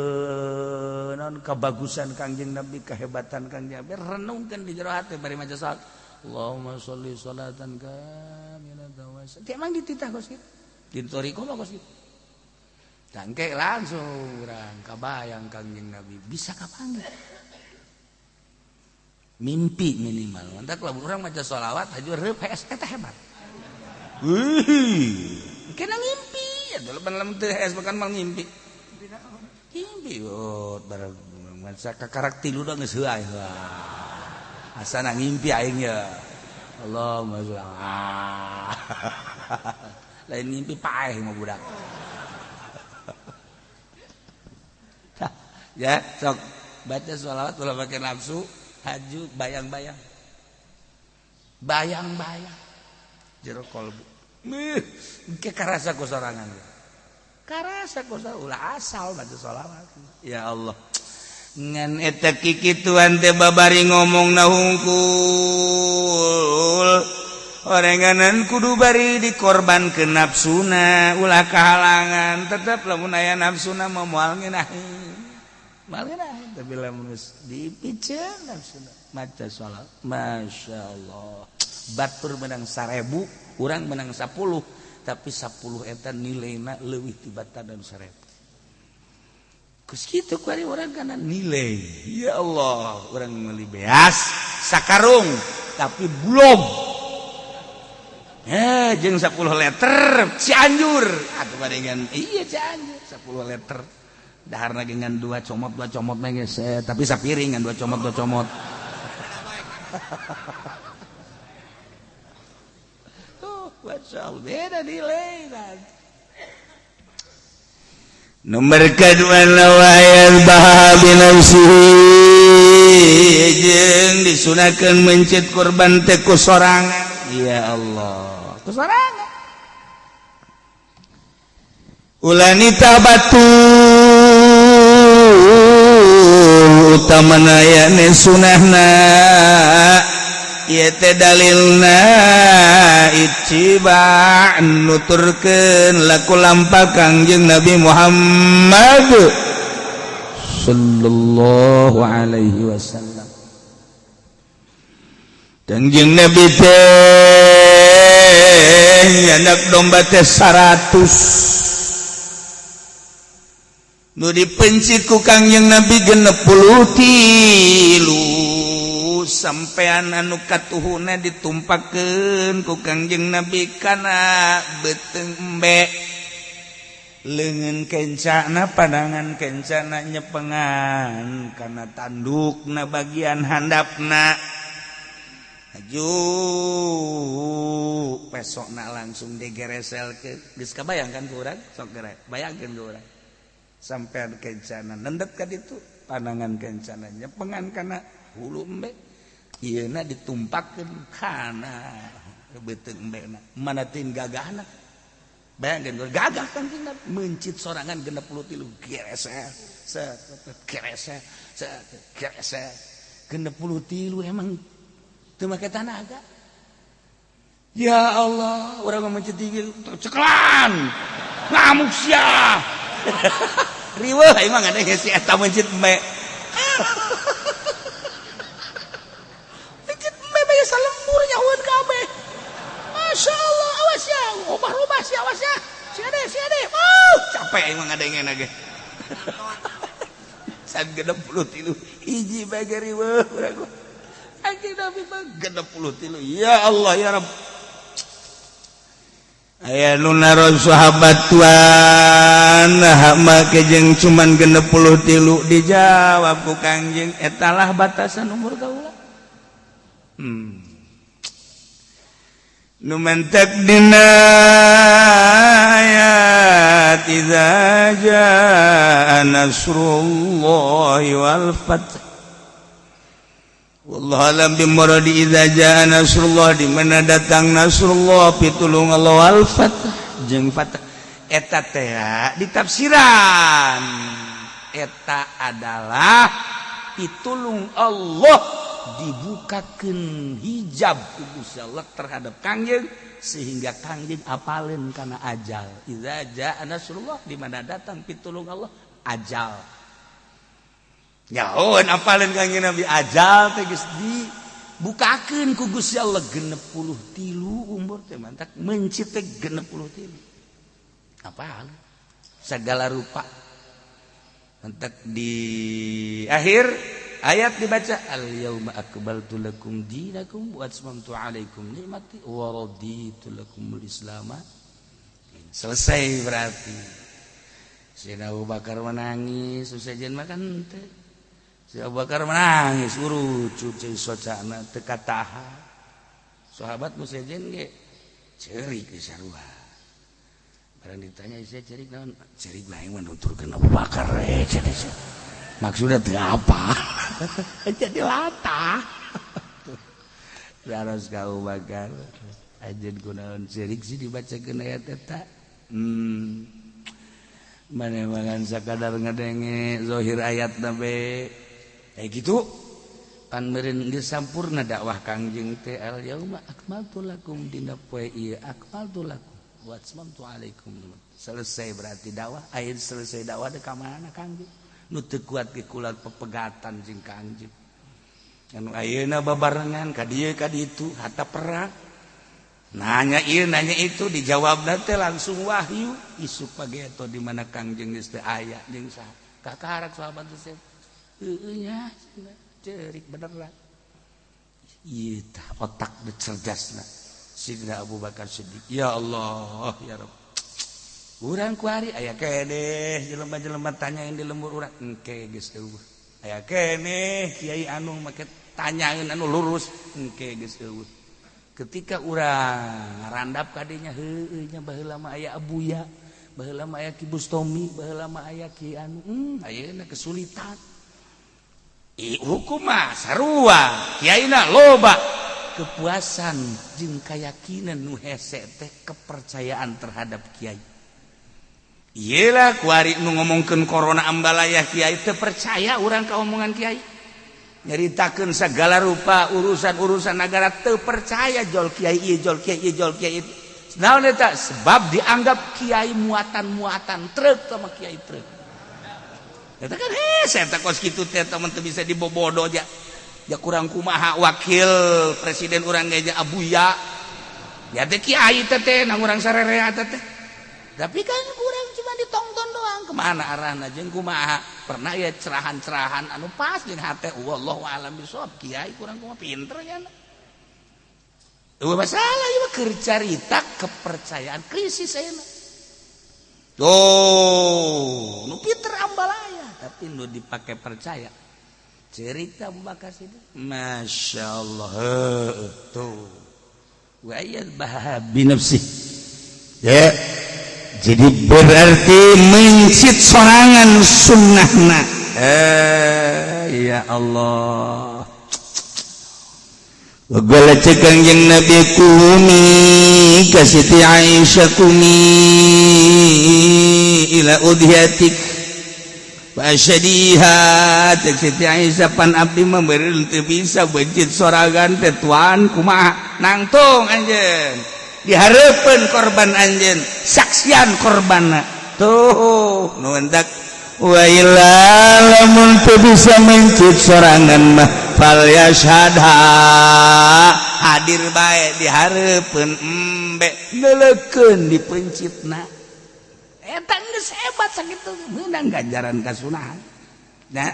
non kebagusan Kangjeng Nabi, kehebatan Kangjeng Nabi, renungkeun di jero hati bari maca salat. Allahumma sholli sholatan kamilatan wa sallim. Emang dititah kos kitu. Ditoriko mah kos kitu. Tangke langsung urang kabayang Kangjeng Nabi bisa kapanggih. Mimpi minimal. Mantap lamun urang maca sholawat haju reup HS eta hebat. Wih. Kena ngimpi. Ya lamun lamun teu HS makan mal ngimpi. Ngimpi bareng maca kakarak tilu da geus heuai. Asana ngimpi aing ya. Allahumma sholli. Lain ngimpi paeh mah budak. Ya, sok baca sholawat ulah pakai nafsu, haju bayang-bayang. Bayang-bayang. Jero kolbu. Ke karasa ku sorangan. Karasa ku ulah asal baca sholawat. Ya Allah. Ngan eta kikituan teh babari ngomongna hungkul. Orenganan kudu bari dikorbankeun nafsuna, ulah kahalangan. Tetep lamun aya nafsuna mah moal ngeunaheun. Moal ngeunaheun tapi lamun dipiceun nafsuna maca salat. Masyaallah. Batur menang 1000, urang menang 10, tapi 10 eta nilaina leuwih tibatan 1000. Kus kitu ku ari urang kana nilai. Ya Allah, urang meuli beas sakarung tapi bulog. Jeung 10 liter Cianjur. Atuh barengan iya Cianjur 10 liter. Daharna dengan 2 comot mah geus tapi sapiring ngan 2 comot. Tuh, masyaallah beda nilai kan. Nomor kedua lawayal bahabi nafsihi jeung disunahkeun mencit korban teh ku sorangan. Ya Allah, ku sorangan. Ulani tabatu utamana aya sunahna ieu teh dalilna ittiba' nuturkeun laku lampa Kangjeng Nabi Muhammad sallallahu alaihi wasallam. Kangjeng Nabi teh nyandak domba teh 100 nu dipencit ku Kangjeng Nabi 63 sampean anu katuhuna ditumpakeun ku Kangjeng Nabi kana beuteung embe leungeun kencana padangan kencana nyepengan kana tandukna bagian handapna aju pesokna langsung digereselkeun geus kabayang kan ku urang sok gere bayangkeun ku urang sampean kencana nendet ka ditu pandangan kencana nyepengan kana hulu embe ieuna ditumpakkeun kana beuteung embena manatin gagahna bayangkeun gagah kan mencit sorangan 63 gereser set gereser set gereser 63 emang teu make tanaga. Ya Allah urang mencit tinggi ceklan ngamuk sia riweuh emang ada geus si eta mencit embe. Mencit embe bae salembur nyahueun kabeh. Masyaallah awas ya, obah-obah si awas ya. Si ade. Capek emang ngadengena ge. San 63 hiji bae riweuh urang. Anjing Nabi mah 63. Ya Allah ya Rabb. Aya nu naron sahabat tuan make jeung cuman 63 dijawab ku Kangjeng etalah batasan umur kaula. Nu mentek dina ayat idza jaa nasrullahi wal fath. Wallahu alam bimuradi idza jaa nasrullah di mana datang nasrullah pitulung Allah wal fath jeung fath eta teh ditafsiran eta adalah pitulung Allah dibukakeun hijab ku Gusti Allah terhadap Kangjeng sehingga Kangjeng apaleun kana ajal idza jaa nasrullah di mana datang pitulung Allah ajal nyahoan apalin kanjeng Nabi ajal teh geus dibukakeun ku Gusti Allah 63 umur teh mantak mencit teh 63 apal segala rupa mantak di akhir ayat dibaca al yauma akmaltu lakum dinakum wa atmamtu alaikum ni'mati wa raditu lakumul islam selesai berarti Sayyidina Abu Bakar menangis sesajen makan teh si Abu Bakar menangis urucu ceu socana teu kataha sahabat nu sejen ge ceurik di sarua barang ditanya saya ceurik naon ceurik lain menuturkeun Abu Bakar cenah maksudnya teu apa jadi latah terus ka Abu Bakar ajeun kunaon ceurik sih dibacakeun ayat eta mana mangan sakadar ngadenge zahir ayat nabe kayak gitu pan meureun geus sampurna dakwah Kangjeng teh al yauma akmaltu lakum dina poe ieu akmaltu lakum wa atmamtu alaikum selesai berarti dakwah aya selesai dakwah teh ka mana Kangjeng nu teu kuat ge kula pepegatan jeung Kangjeng anu ayeuna babarengan ka dieu ka ditu hatta perang nanya ieu nanya itu dijawabna teh langsung wahyu isuk pagi eta di mana Kangjeng geus teu aya jeung saha kakarak sahabat teh heueuh nya ceurik beneran ieu tah otak de cerdasna Sidina Abu Bakar Siddiq ya Allah ya Rabb urang kuari aya keneh jelema-jelema tanyain di lembur urang engke geus eueuh aya keneh kiai anu make tanyaeun anu lurus engke geus eueuh ketika urang ngarandap ka dinya heueuh nya baheula mah aya abuya baheula mah aya Ki Bustomi baheula mah aya Ki anu ayeuna kesulitan hukum mah sarua kiaina loba kepuasan jeung keyakinan nu hese teh kepercayaan terhadap kiai ieu lah kuari nu ngomongkeun corona ambalaya kiai teu percaya urang ka omongan kiai nyaritakeun segala rupa urusan-urusan negara teu percaya jol kiai ieu jol kiai ieu jol kiai itu naon eta sebab dianggap kiai muatan-muatan truk sama kiai truk eta kan hese eta kos kitu teh teman teu bisa dibobodo ja kurang kumaha wakil presiden urang ge abuya ya teh kiai teh nang urang sarerea teh tapi kan kurang cuma ditongton doang kemana arahna jeung kumaha pernah ya cerahan-cerahan anu pas jeung hate wallahu alam bisawab kiai kurang kumaha pinter nya eueuh masalah ieu keur carita kepercayaan krisis ayeuna tuh nu pinter ambalaya tapi nu dipake percaya cerita Abu Bakar Siddiq masyaallah tuh wa ayat bahabi nafsi ya jadi berarti mencit sorangan sunnahna ya Allah wagala cekang yang Nabi kumi ka Siti Aisyah kumi ila udhiyatik wa asyadiha cek Siti Aisyah pan abdi mah beureun teu bisa bencit sorangan teh tuan kumaha nangtung anjeun dihareupeun korban anjeun saksian korbanna tuh nu endak wa illa lamun teu bisa mencit sorangan mah fal yashhadha hadir bae dihareupeun embe neulekeun dipencitna eta geus hebat sakitu meunang ganjaran kasunahan nah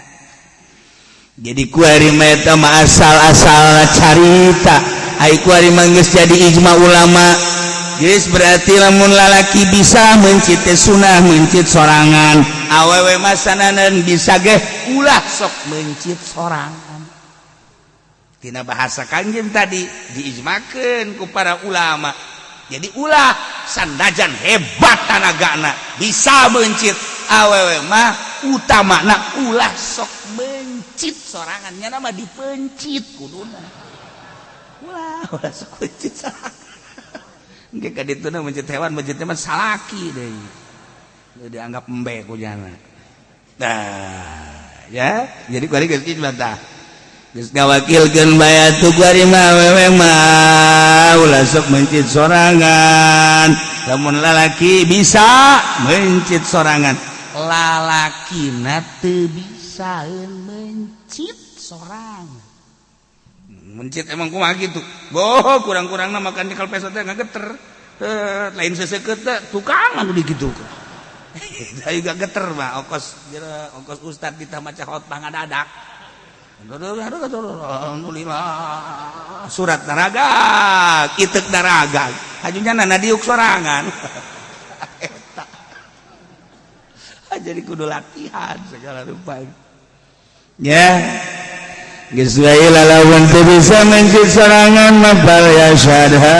jadi kuari mah eta mah asal-asalna carita ai kuari mah geus jadi ijma ulama geus berarti lamun lalaki bisa mencit sunah mencit sorangan awewe mah sananeun bisa ge ulah sok mencit sorangan tina bahasa Kangjeng tadi diijmakeun ku para ulama jadi ulah sandajan hebat tanagana bisa mencit awewe mah utamana ulah sok mencit sorangan nya mah dipencit kuduna ulah sok mencit sorangan engke ka dituna mencit hewan mencitnya mah salaki deui dianggap embe ku jana nah ya jadi kuari geus kieu tah geus ngawakilkeun bae atuh kuari mah awewe mah ulah sok mencit sorangan lamun lalaki bisa mencit sorangan lalakina teu bisaeun mencit sorang. Mencit emang kumaha gitu. Boh, kurang-kurangna makan di kalpeso teh ngageter. Lain seseukeut teh tukang anu digitukeun. Da juga geter mah ongkos ustad ditah maca hot pangadadak. Alhamdulillah surat daraga kitek daraga hajunya nana diuk sorangan jadi kudu latihan segala rupa ya geus wae lawan teu bisa mencit sorangan mah fal yasyadha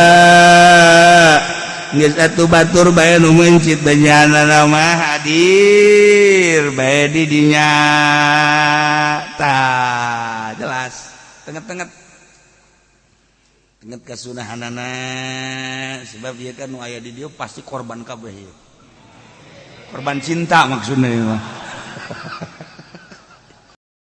geus atuh batur bae nu mencit bejanana mah hadir bae di dinya tah jelas tenget kasunahanana sebab ieu kan nu aya di dieu pasti korban kabeh korban cinta maksudna mah